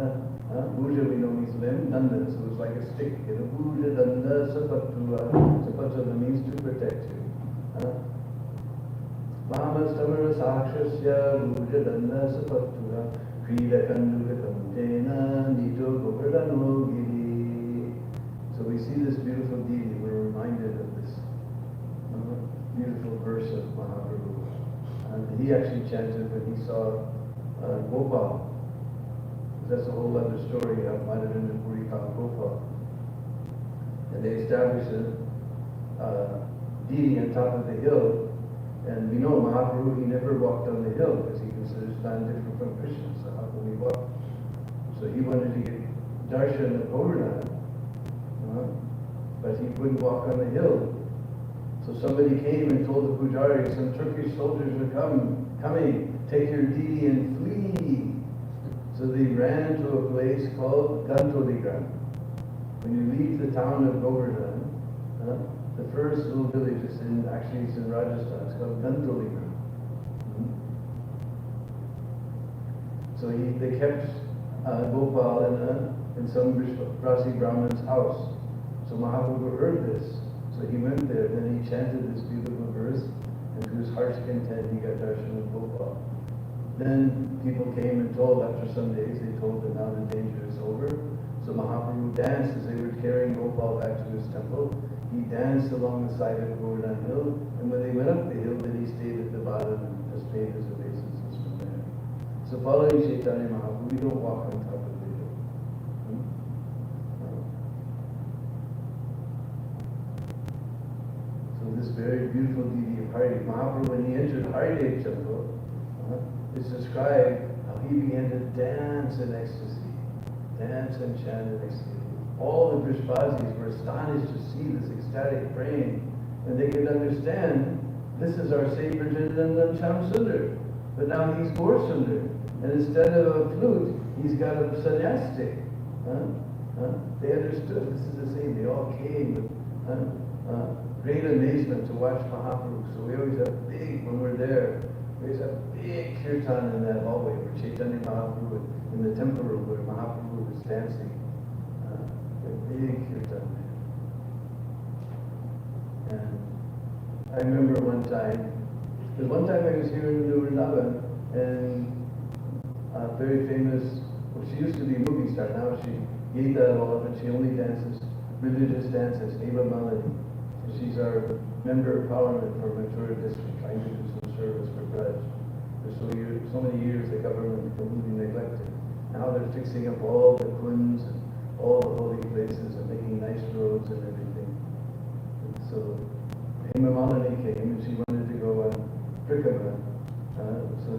Bhuja we know means limb, Danda, so it's like a stick. Bhuja Danda Sapatula. Sapatula means to protect you. Vamas Tamaras Akshasya Bhuja Danda Sapatula. Krida Kandukatam Dena Nito Govardhano Giri. So we see this beautiful deity, we're reminded of this beautiful verse of Mahaprabhu. And he actually chanted when he saw Gopal. That's a whole other story. I might have been in Puri called Gopal. And they established a deity on top of the hill. And we know Mahaprabhu, he never walked on the hill because he considers man different from Krishna. So how can he walk? So he wanted to get darshan of Govardhan, but he couldn't walk on the hill. So somebody came and told the pujari, some Turkish soldiers are coming, take your deity and flee. So they ran to a place called Gantoligram. When you leave the town of Govardhan, the first little village is actually it's in Rajasthan, it's called Gantoligram. So they kept Gopal in some Rasi Brahman's house. So Mahaprabhu heard this. So he went there, then he chanted this beautiful verse, and to his heart's content he got darshan of Gopal. Then people came and told, after some days, they told that now the danger is over. So Mahaprabhu danced as they were carrying Gopal back to his temple. He danced along the side of Govardhan Hill, and when they went up the hill, then he stayed at the bottom and just made his obeisances from there. So following Chaitanya Mahaprabhu, we don't walk on top of the hill. So this very beautiful deity of Hare, Mahaprabhu, when he entered Hare temple, it's described how he began to dance in ecstasy, dance and chant in ecstasy. All the Vrishbhazis were astonished to see this ecstatic praying, and they could understand this is our Savior Jitnandan Cham Sundar, but now he's Gaur Sundar, and instead of a flute, he's got a sannyas stick. They understood this is the same. They all came with great amazement to watch Mahaprabhu. So we always have when we're there, we always have big kirtan in that hallway where Chaitanya Mahaprabhu, in the temple room where Mahaprabhu was dancing. Big kirtan. And I remember one time I was here in Vrindavan, and a very famous, well, she used to be a movie star, now she gave that all up and she only dances religious dances, Eva Malini. She's our member of parliament for Mathura district, trying to do some service for Braj. For so many years the government completely neglected. Now they're fixing up all the kunds and all the holy places and making nice roads and everything. And so Hema Malini came and she wanted to go on Prikama. So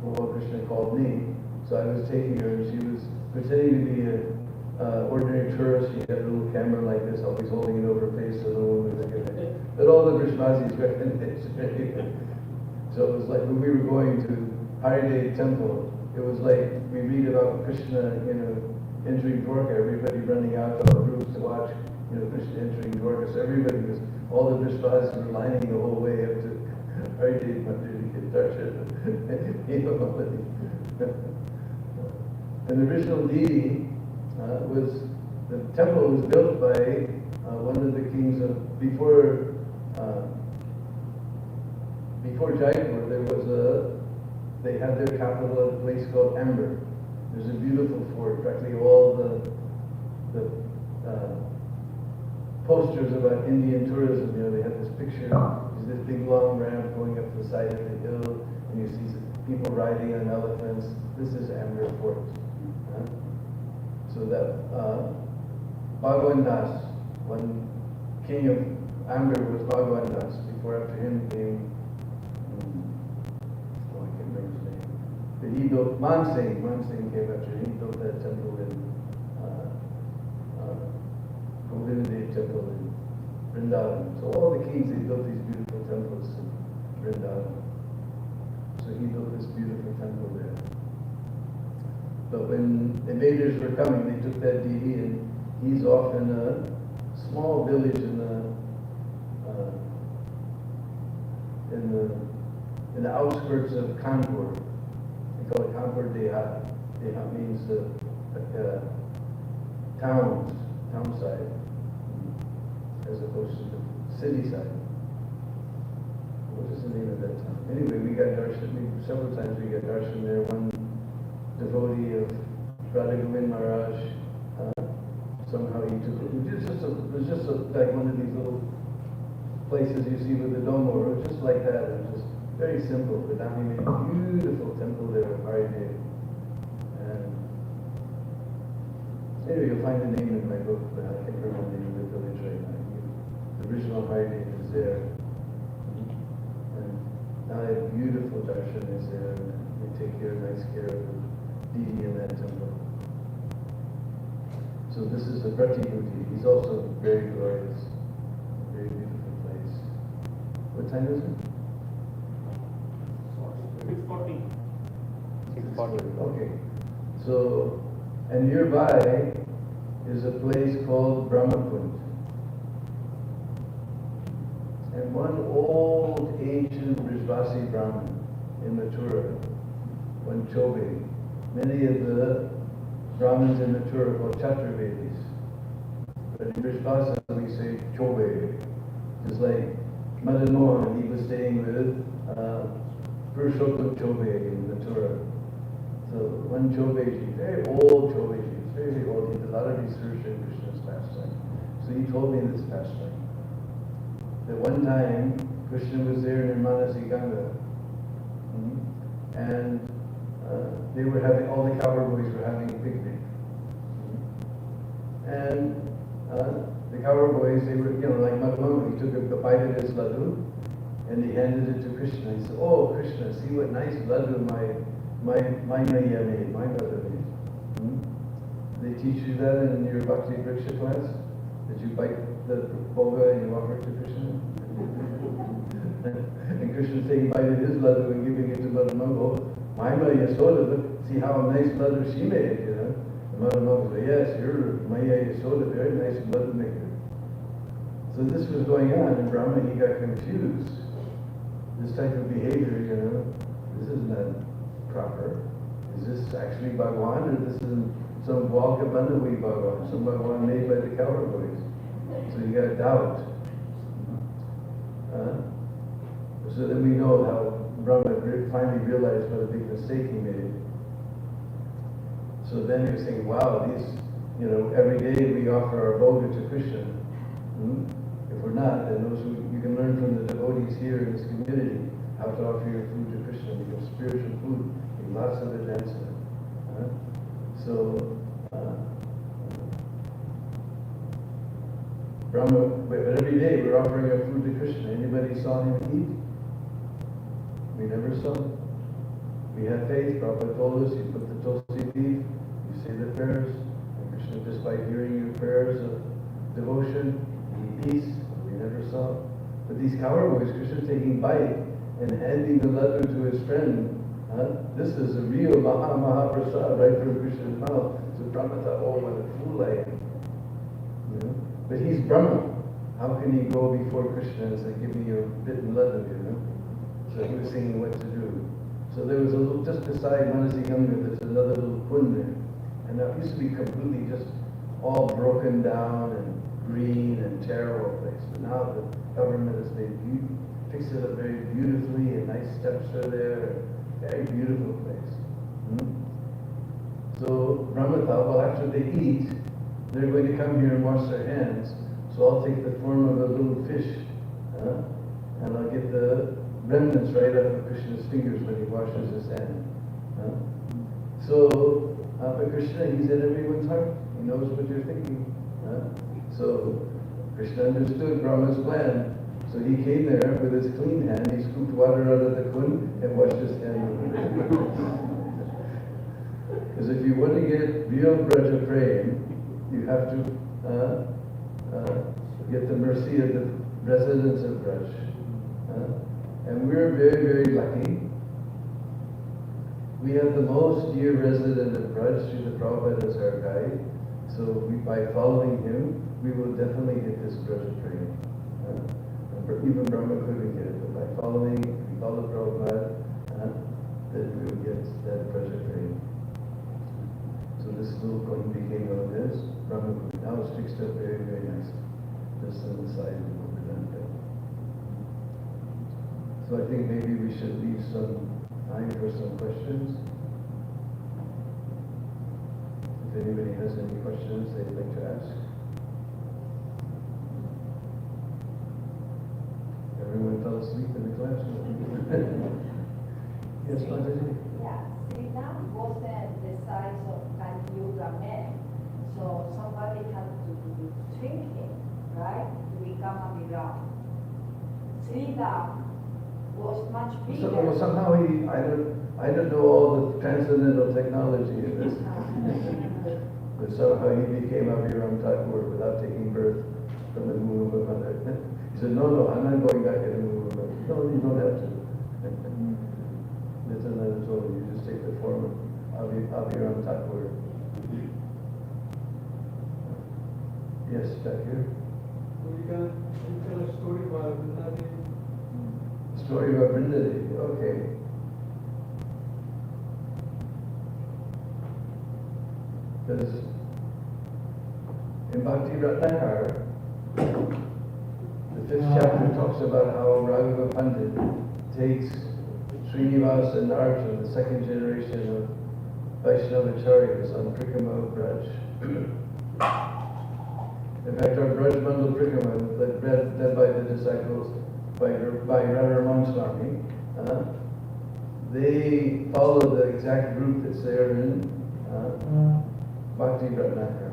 Gopal Krishna called me. So I was taking her and she was pretending to be an ordinary tourist. She had a little camera like this, always holding it over her face so no one would look at it. But all the Vrishbhazis recognized it. So it was like when we were going to Haridev temple, it was like we read about Krishna, entering Dwarka, everybody running out to all the groups to watch, Krishna entering Dwarka. So everybody was, all the Vrishbhazis were lining the whole way up to Haridev Mandir to get darshan. And the original deity the temple was built by one of the kings of, before Jaipur, there was they had their capital at a place called Amber. There's a beautiful fort. Practically all the posters about Indian tourism, they had this picture, this big long ramp going up the side of the hill, and you see people riding on elephants. This is Amber Fort. So that Bhagwan Das, one king of Amber was Bhagwan Das. Before, after him came, I can't remember his name. But he built Man Singh came after him. He built that temple in Govinda temple in Vrindavan. So all the kings, they built these beautiful temples in Vrindavan. So he built this beautiful temple there. But when invaders were coming, they took that deity, and he's off in a small village in the outskirts of Kanpur. They call it Kanpur Dehat. Dehat means town side, as opposed to the city side. What is the name of that town? Anyway, we got darshan. Several times we got darshan there. One devotee of Radha Govind Maharaj, somehow he took it. It was just like one of these little places you see with the dome over, just like that. It was just very simple, but I mean, a beautiful temple there of Hare. And anyway, you'll find the name in my book, but I can't remember the name of the village right now. The original Hare is there. And now they have beautiful darshan is there, and they take nice care of the deity in that temple. So this is the Brati Bhuti. He's also very glorious, very beautiful place. What time is it? 6:40. 640. Okay. So, and nearby is a place called Brahmakund. And one old ancient Brijvasi Brahmin in Mathura, one Chobe. Many of the Brahmins in Mathura are called Chaturvedis. But in Brijvasa we say Chobe. Just like Madan Mohan, he was staying with Purushottam Chobe in Mathura. So one Chobeji, very old Chobeji, very old. He did a lot of research in Krishna's pastime. So he told me this pastime. That one time Krishna was there in Manasi Ganga, and they were having, all the cowboys were having a picnic. And the cowboys, they were, like Madhumama, he took a bite of his laddu, and he handed it to Krishna. He said, "Oh, Krishna, see what nice laddu my Maya made, my mother made." They teach you that in your Bhakti Vriksha class? That you bite the boga and you offer it to Krishna? And Krishna's taking a bite of his laddu and giving it to Madhumama. "Oh, my Maya Yasoda, look, see how nice laddu she made, And Madhumama said, "Yes, you're Maya Yasoda, very nice laddu maker." So this was going on, and Brahma, he got confused. This type of behavior, this is not proper. Is this actually Bhagwan, or this is some Valka Bandhavi Bhagwan, some Bhagwan made by the cowboys? So you got doubt. So then we know how Brahma finally realized what a big mistake he made. So then he was thinking, wow, these, every day we offer our boga to Krishna. If we're not, then you can learn from the devotees here in this community how to offer your food to Krishna, because spiritual food, lots of advancement. Brahma, but every day we're offering our food to Krishna. Anybody saw him eat? We never saw. We have faith. Prabhupada told us, you put the tulsi leaf, you say the prayers, and Krishna, just by hearing your prayers of devotion, he eats. We never saw. But these cowboys, Krishna taking bite and handing the laddu to his friend. This is a real Maha Prasad right from Krishna's mouth. So Brahma thought, oh, what a fool I am. But he's Brahma. How can he go before Krishna and say, give me your bitten laddu, So he was thinking what to do. So there was a little, just beside Manasi Ganga, there's another little kund there. And that used to be completely just all broken down and green and terrible place. But now the government has fixed it up very beautifully, and nice steps are there. Very beautiful place. So Brahma thought, well, after they eat, they're going to come here and wash their hands. So I'll take the form of a little fish, and I'll get the remnants right out of Krishna's fingers when he washes his hand. So for Krishna, he's in everyone's heart. He knows what you're thinking. So Krishna understood Brahma's plan. So he came there with his clean hand. He scooped water out of the kund and washed his hand. Because if you want to get real Braja Prem, you have to get the mercy of the residents of Braj. And we're very, very lucky. We have the most dear resident of Braj, Srila Prabhupada as our guide. So by following him, we will definitely get this Braja Prem. Even Brahma couldn't get it, but by following, if we follow Prabhupada, then we will get that Braja Prem. So this little coin became known as Brahma Kund. Now it's fixed up very, very nicely, just on the side of the Vedanta. So I think maybe we should leave some time for some questions. If anybody has any questions they'd like to ask. Everyone fell asleep in the classroom. Yes, Mataji? Yeah, Srinath wasn't the size of Kali Yuga man, so somebody had to train him, right, to become a Virat. Srinath was much bigger. So, somehow I don't know all the transcendental technology of this. But somehow he became Abhiram Thakur without taking birth from the womb of a mother. He said, no, I'm not going back in the womb of a mother. No, you don't have to. Nityananda told him, you just take the form of Abhiram Thakur. Yes, back here. You can tell a story about Vrindavan. Story about Vrindavan. Okay. Because in Bhakti Ratnakar, the 5th chapter talks about how Raghava Pandit takes Srinivasa and Arjuna, the 2nd generation of Vaishnavacharyas on Prikrama of Braj. In fact, our Braj Mandal Prikrama, led by the disciples, by Radharaman Swami, they follow the exact route that's there in Bhakti Ratnakar.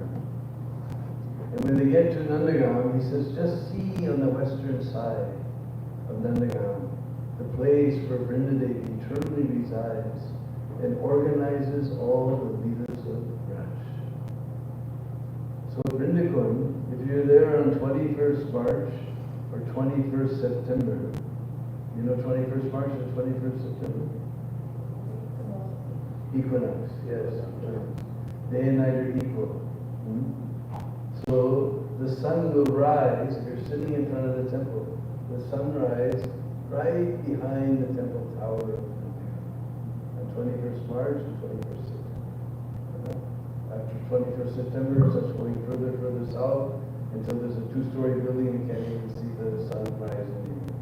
And when they get to Nandagam, he says, just see on the western side of Nandagam, the place where Vrindadevi eternally resides and organizes all the leaders of Braj. So Vrindakund, if you're there on 21st March or 21st September, you know 21st March or 21st September? Equinox, yes. Day and night are equal. So the sun will rise, if you're sitting in front of the temple, the sun rises right behind the temple tower on 21st March and 21st September. After 21st September, it starts going further south until there's a 2-story building and you can't even see the sun rise anymore.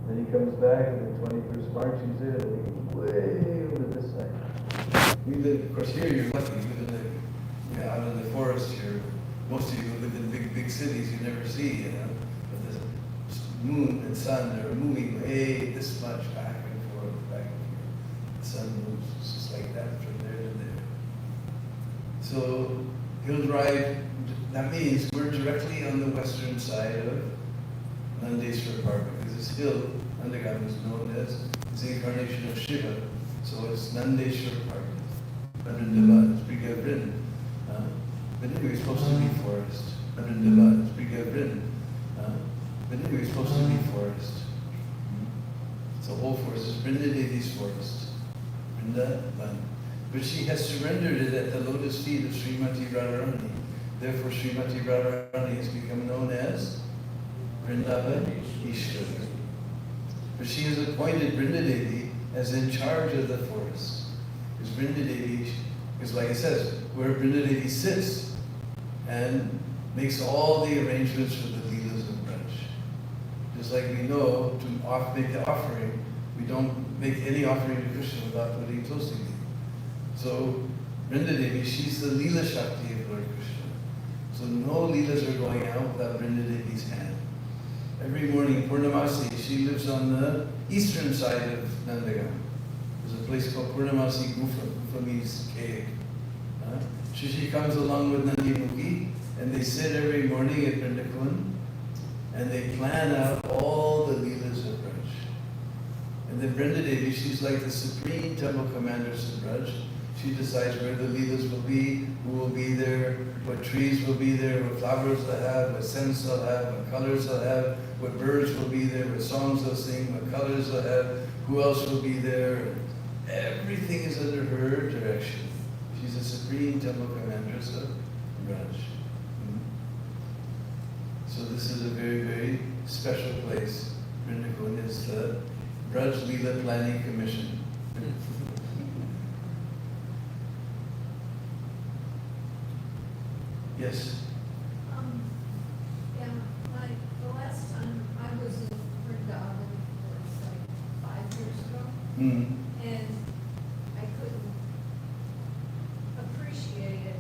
Then he comes back and on 21st March he's there and he goes way over this side. We live, of course, here you're lucky. You live in out in the forest here. Most of you live in big cities you never see, But the moon and sun are moving way this much back and forth, back and forth. The sun moves just like that from there to there. So he'll drive. That means we're directly on the western side of Nandeswara Park, because this hill, Nandagam, is known as the incarnation of Shiva. So it's Nandeswara Park. Vrindava, it's Briga Vrind. But anyway, it's supposed to be forest. Vrindava, it's Briga Vrind. But anyway, it's supposed to be forest. It's a whole forest. It's Vrindadevi's forest. Vrindavan. But she has surrendered it at the lotus feet of Srimati Radharani. Therefore, Srimati Radharani has become known as Vrindavan Ishwara. But she has appointed Vrindadevi as in charge of the forest. Because Vrindadevi, because like it says, where Vrindadevi sits and makes all the arrangements for the leelas of Braj. Just like we know to make the offering, We don't make any offering to Krishna without putting Tulsi. So Vrinda Devi, she's the Leela Shakti of Lord Krishna. So no Leelas are going out without Vrinda Devi's hand. Every morning, Purnamasi, she lives on the eastern side of Nandagam. There's a place called Purnamasi Gufa. Gufa means cave. So she comes along with Nandi Mukhi, and they sit every morning at Vrindakun, and they plan out all the Leelas of Braj. And then Vrinda Devi, she's like the supreme temple commander of Braj. She decides where the Leelas will be, who will be there, what trees will be there, what flowers they'll have, what scents they'll have, what colors they'll have, what birds will be there, what songs they'll sing, what colors they'll have, who else will be there. Everything is under her direction. She's the supreme temple commander of Braj. So this is a very, very special place. Vrindakun is the Braj Leela Planning Commission. Yes? Yeah, like the last time I was in Vrindavan was like 5 years ago, and I couldn't appreciate it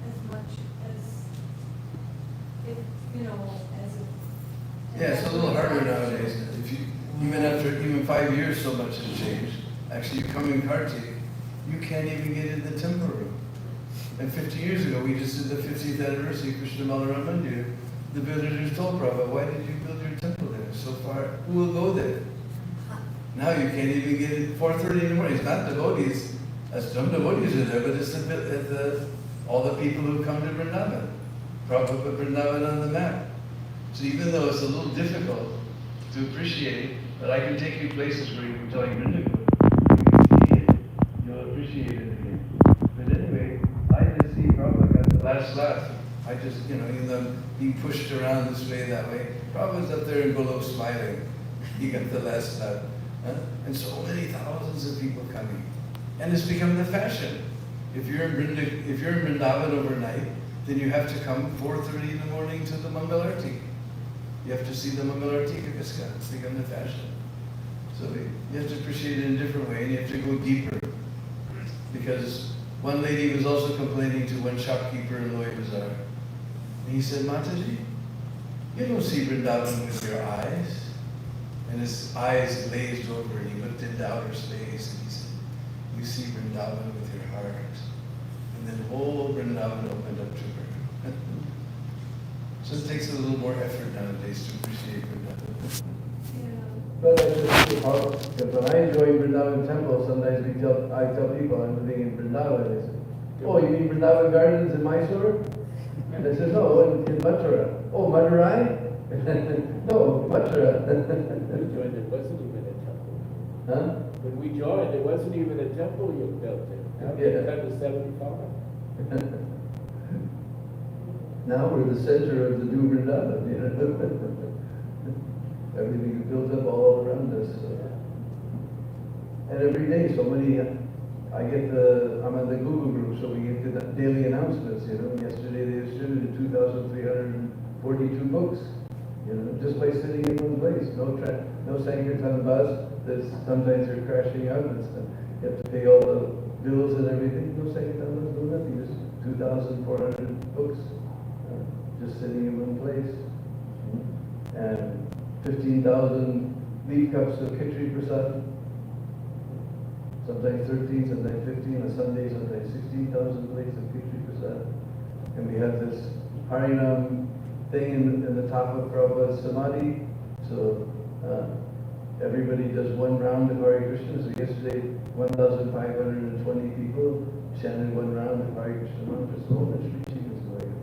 as much as if, as a... Yeah, it's a little harder nowadays. If you, even 5 years, so much has changed. Actually, you come in Kartik, you can't even get in the temple room. And 50 years ago, we just did the 50th anniversary of Krishna Balaram Mandir. The villagers told Prabhupada, why did you build your temple there so far? Who will go there? Now you can't even get it 4:30 in the morning. It's not devotees. Some devotees are there, but it's all the people who come to Vrindavan. Prabhupada put Vrindavan on the map. So even though it's a little difficult to appreciate, but I can take you places where you can tell you Vrindavan, you can see it, you'll appreciate it again. But anyway, I just see Prabhupada got the last laugh. I just, even though being pushed around this way, that way, Prabhupada's up there and below smiling. He got the last laugh. And so many thousands of people coming. And it's become the fashion. If you're in Vrindavan overnight, then you have to come 4:30 in the morning to the Mangal Arti. You have to see the Mangal Arti Kaviska. It's become the fashion. So you have to appreciate it in a different way, and you have to go deeper. Because one lady was also complaining to one shopkeeper in Loy Bazaar. And he said, Mataji, you don't see Vrindavan with your eyes. And his eyes glazed over, and he looked into outer space, and he said, you see Vrindavan with your heart. And then whole Vrindavan opened up to her. So it takes a little more effort nowadays to appreciate Vrindavan. But I just when I join Vrindavan temple, sometimes I tell people I'm living in Vrindavan. They say, oh, you mean Vrindavan Gardens in Mysore? And I said, no, in Mathura. Oh, Madurai? No, Mathura. We joined, it wasn't even a temple. Huh? When we joined, it wasn't even a temple you built it. Now Yeah. it's under 75. Now we're the center of the new Vrindavan, Everything is built up all around us. And every day, so many, I'm on the Google group, so we get the daily announcements, Yesterday they distributed 2,342 books, just by sitting in one place. No Sankirtan bus, sometimes they're crashing out, you have to pay all the bills and everything. No Sankirtan bus, no nothing, just 2,400 books, just sitting in one place. And 15,000 leaf cups of Khichdi Prasad. Sometimes 13, sometimes 15, on Sunday, sometimes 16,000 plates of Khichdi Prasad. And we have this Harinam thing in the top of Prabhupada's Samadhi. So everybody does one round of Hare Krishna. So yesterday, 1,520 people chanted one round of Hare Krishna mantra. So much reaching is going on.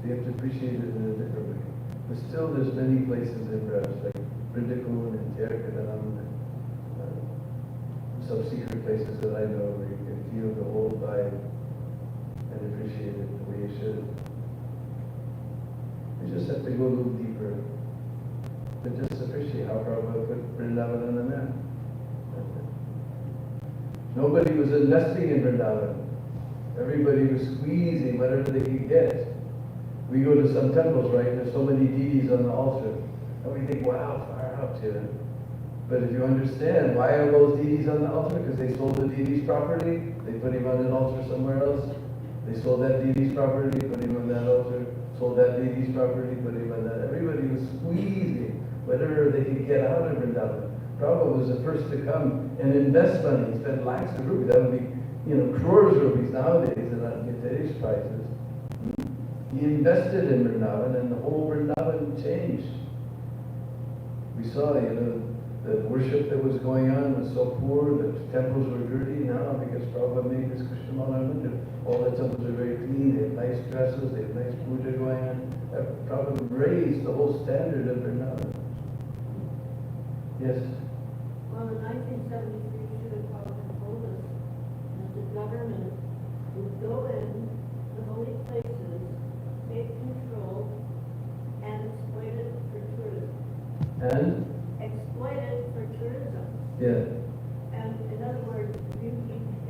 So you have to appreciate it in a different way. But still, there's many places in Braj, like Vrindakun and Jayakadalam, and some secret places that I know where you can feel the whole vibe and appreciate it the way you should. You just have to go a little deeper, but just appreciate how Prabhupada put Vrindavan on the map. Nobody was investing in Vrindavan. Everybody was squeezing whatever they could get. We go to some temples, right? There's so many deities on the altar, and we think, wow, far out, But if you understand, why are those deities on the altar? Because they sold the deity's property, they put him on an altar somewhere else. They sold that deity's property, put him on that altar. Sold that deity's property, put him on that. Everybody was squeezing whatever they could get out of Vrindavan. Prabhupada was the first to come and invest money. He spent lakhs of rupees. That would be, crores of rupees nowadays, and not get today's prices. He invested in Vrindavan, and the whole Vrindavan changed. We saw, the worship that was going on was so poor, the temples were dirty. Now, because Prabhupada made this Krishna Mandir, all the temples are very clean, they have nice dresses, they have nice puja going on. Prabhupada raised the whole standard of Vrindavan. Yes? Well, in 1973, Srila Prabhupada told us that the government would go in the holy places, take control, and exploit it for tourism. And? Exploit it for tourism. Yeah. And in other words, you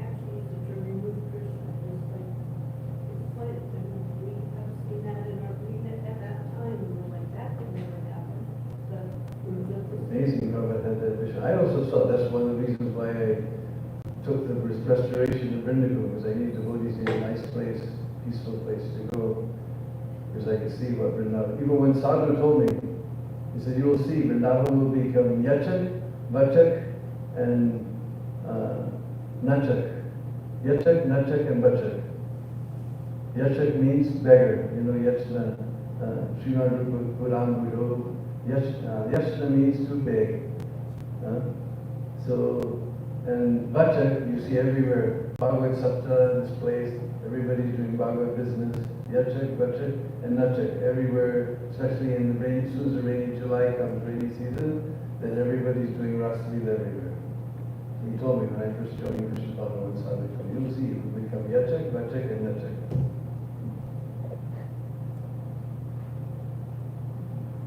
actually use the term remove Krishna. It's like exploit it. And we have seen that in our, at that time, we were like, that could never happen. But we were just Amazing Prabhupada had that vision. I also saw that's one of the reasons why I took the restoration of Vrindavan, because I need devotees in a nice place, peaceful place to go, because I could see what Vrindavan. Even when Sadhu told me, he said, you will see Vrindavan will become Yachak, Vachak, and Nachak. Yachak, Nachak, and Vachak. Yachak means beggar. Yachna, Srimad Puram Guru. Yachna means to beg. And Vachak, you see everywhere. Bhagavad Sapta, this place, everybody's doing Bhagavad business. Yachak, Vachak, and Nachak, everywhere, especially in the rainy, as soon as the rainy July comes, rainy season, then everybody's doing Rasa Leela everywhere. So he told me when I first joined Krishna Bhagavan Sadhu, you'll see, it will become Yachak, Vachak, and Nachak.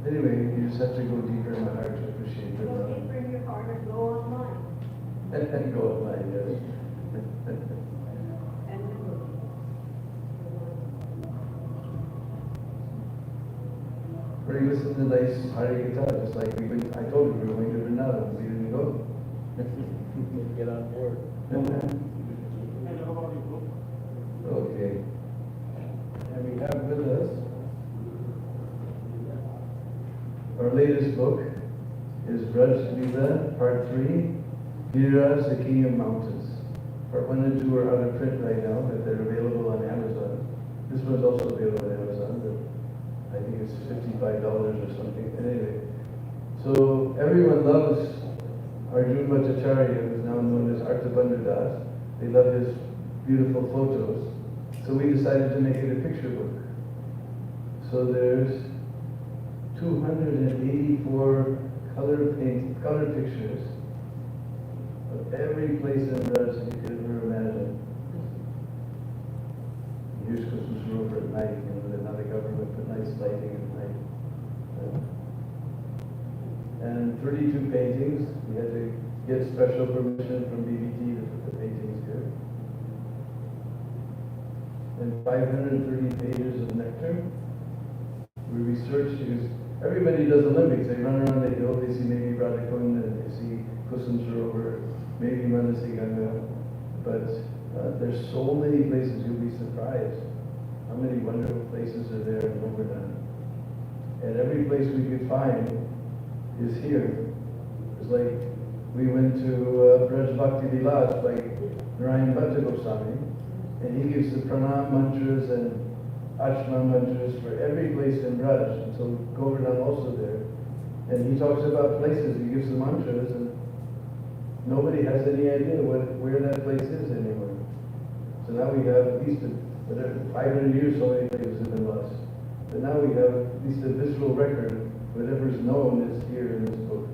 Anyway, you just have to go deeper in my heart to appreciate it. go deeper in your heart and go online. And go online, yes. And Or you listen to nice Hare Krishna, just like I told you we were going to Vrindavan, we didn't go. Get on board. I know about your book. Okay. And we have with us our latest book is Braj Leela, Part 3, Giriraj, the King of Mountains. Part 1 and 2 are out of print right now, but they're available on Amazon. This one's also available on Amazon, but I think it's $55 or something. Anyway, so everyone loves Arjun Bhattacharya, who is now known as Artabandha Das. They love his beautiful photos. So we decided to make it a picture book. So there's 284 color pictures of every place in Braj you could ever imagine. Here's Christmas Rover at night, now the government put nice lighting at night. And 32 paintings. We had to get special permission from BBT to put the paintings here. And 530 pages of nectar. We researched, because everybody does Olympics. They run around the hill, they see maybe Radhakund, and they see Kusum Sarovar, maybe Manasi Ganga. But there's so many places, you'll be surprised how many wonderful places are there in Govardhan. And every place we could find is here. It's like we went to Braj Bhakti Vilas by Narayan Bhatta Goswami, and he gives the pranam mantras and ashma mantras for every place in Braj. And so Govardhan also there. And he talks about places, he gives the mantras, and nobody has any idea where that place is anymore. So now we have at least 500 years, so many places have been lost. But now we have at least a visual record of whatever's known is here in this book.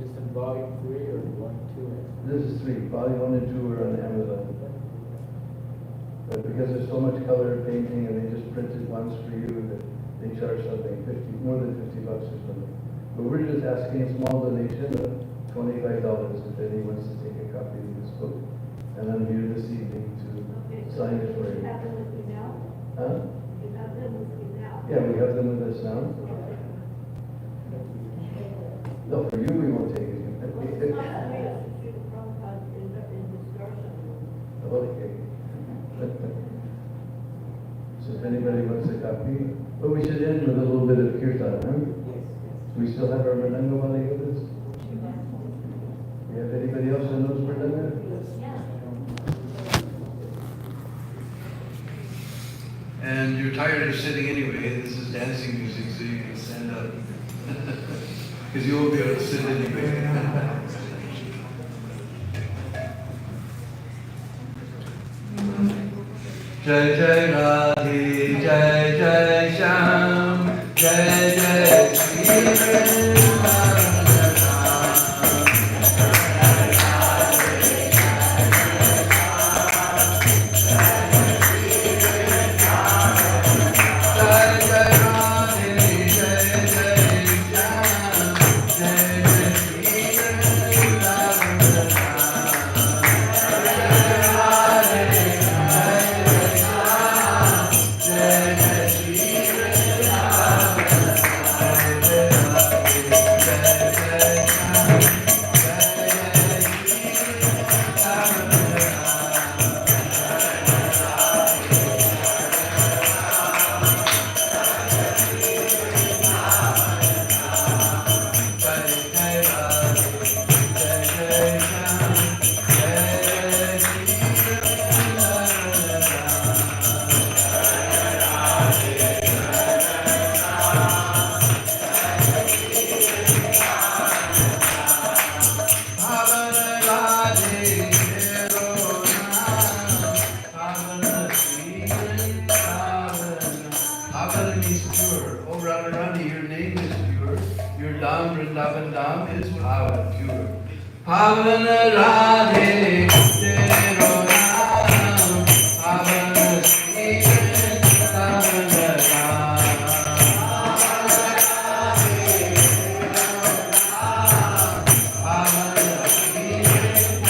Just in volume 3 or 1, 2? This is 3. Volume 1 and 2 are on Amazon. But because there's so much color painting and they just print it once for you, that they charge something, more than $50 or something. But we're just asking a small donation of $25 if anyone wants to take a copy of this book. And I'm here this evening to sign it for you. have them with you now? Huh? You have them with you now? Yeah, we have them with us now. Okay. No, for you, we won't take Well, it's it. not for me, it's to see the Prabhupada in his darshan. Okay. So if anybody wants a copy, but we should end with a little bit of kirtan, huh? Do we still have our Mridanga while they give us? Do you have anybody else who knows Mridanga? And you're tired of sitting anyway, this is dancing music, so you can stand up. Because you won't be able to sit anyway. Jai Jai Radhe, Jai Jai Shyam, Jai Jai Sri Pavan means pure. Oh Radharani, your name is pure. Your Dham, Vrindavan Dham is Pavan, pure. Pavan Radhe, Tero Naam, Pavan Sri Vrindavan Dham. Pavan Sri Vrindavan Dham.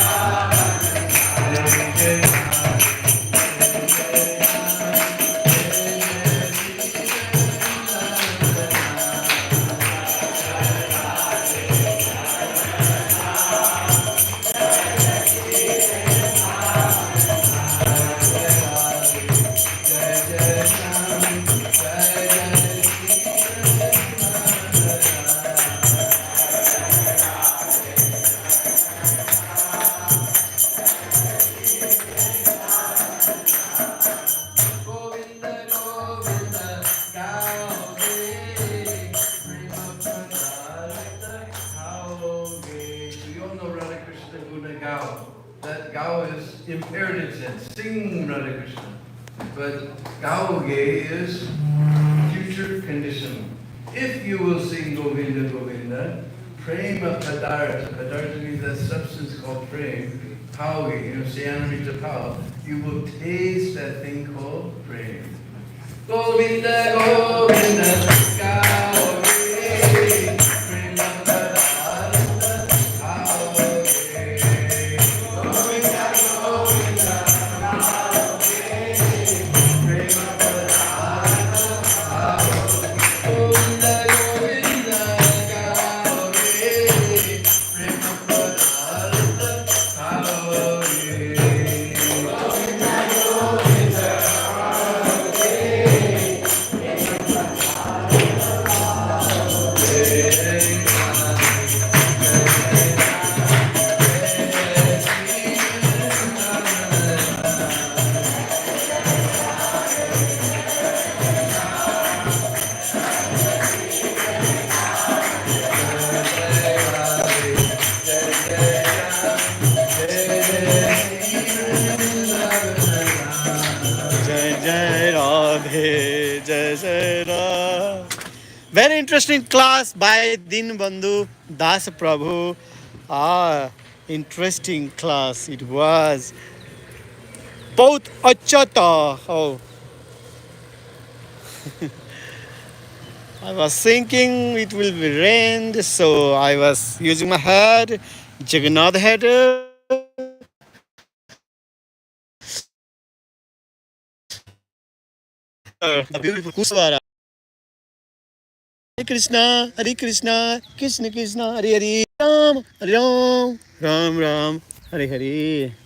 That Gao is imperative sense, sing Radha Krishna. But Gaoge is future condition. If you will sing Govinda Govinda, prema padartha, padartha means that substance called prema, Pauge, Sayanamrita Pau, you will taste that thing called prema. Govinda Govinda, Gaoge, prema padartha, Pauge. Very interesting class by Dinbandhu Das Prabhu. Interesting class it was. Both achata. Oh, I was thinking it will be rained, so I was using my head. Jagannath head. The beautiful Kuswara. Hare Krishna, Krishna Krishna, Hare Hare, Ram, Hare Ram, Ram Ram, Hare Hare.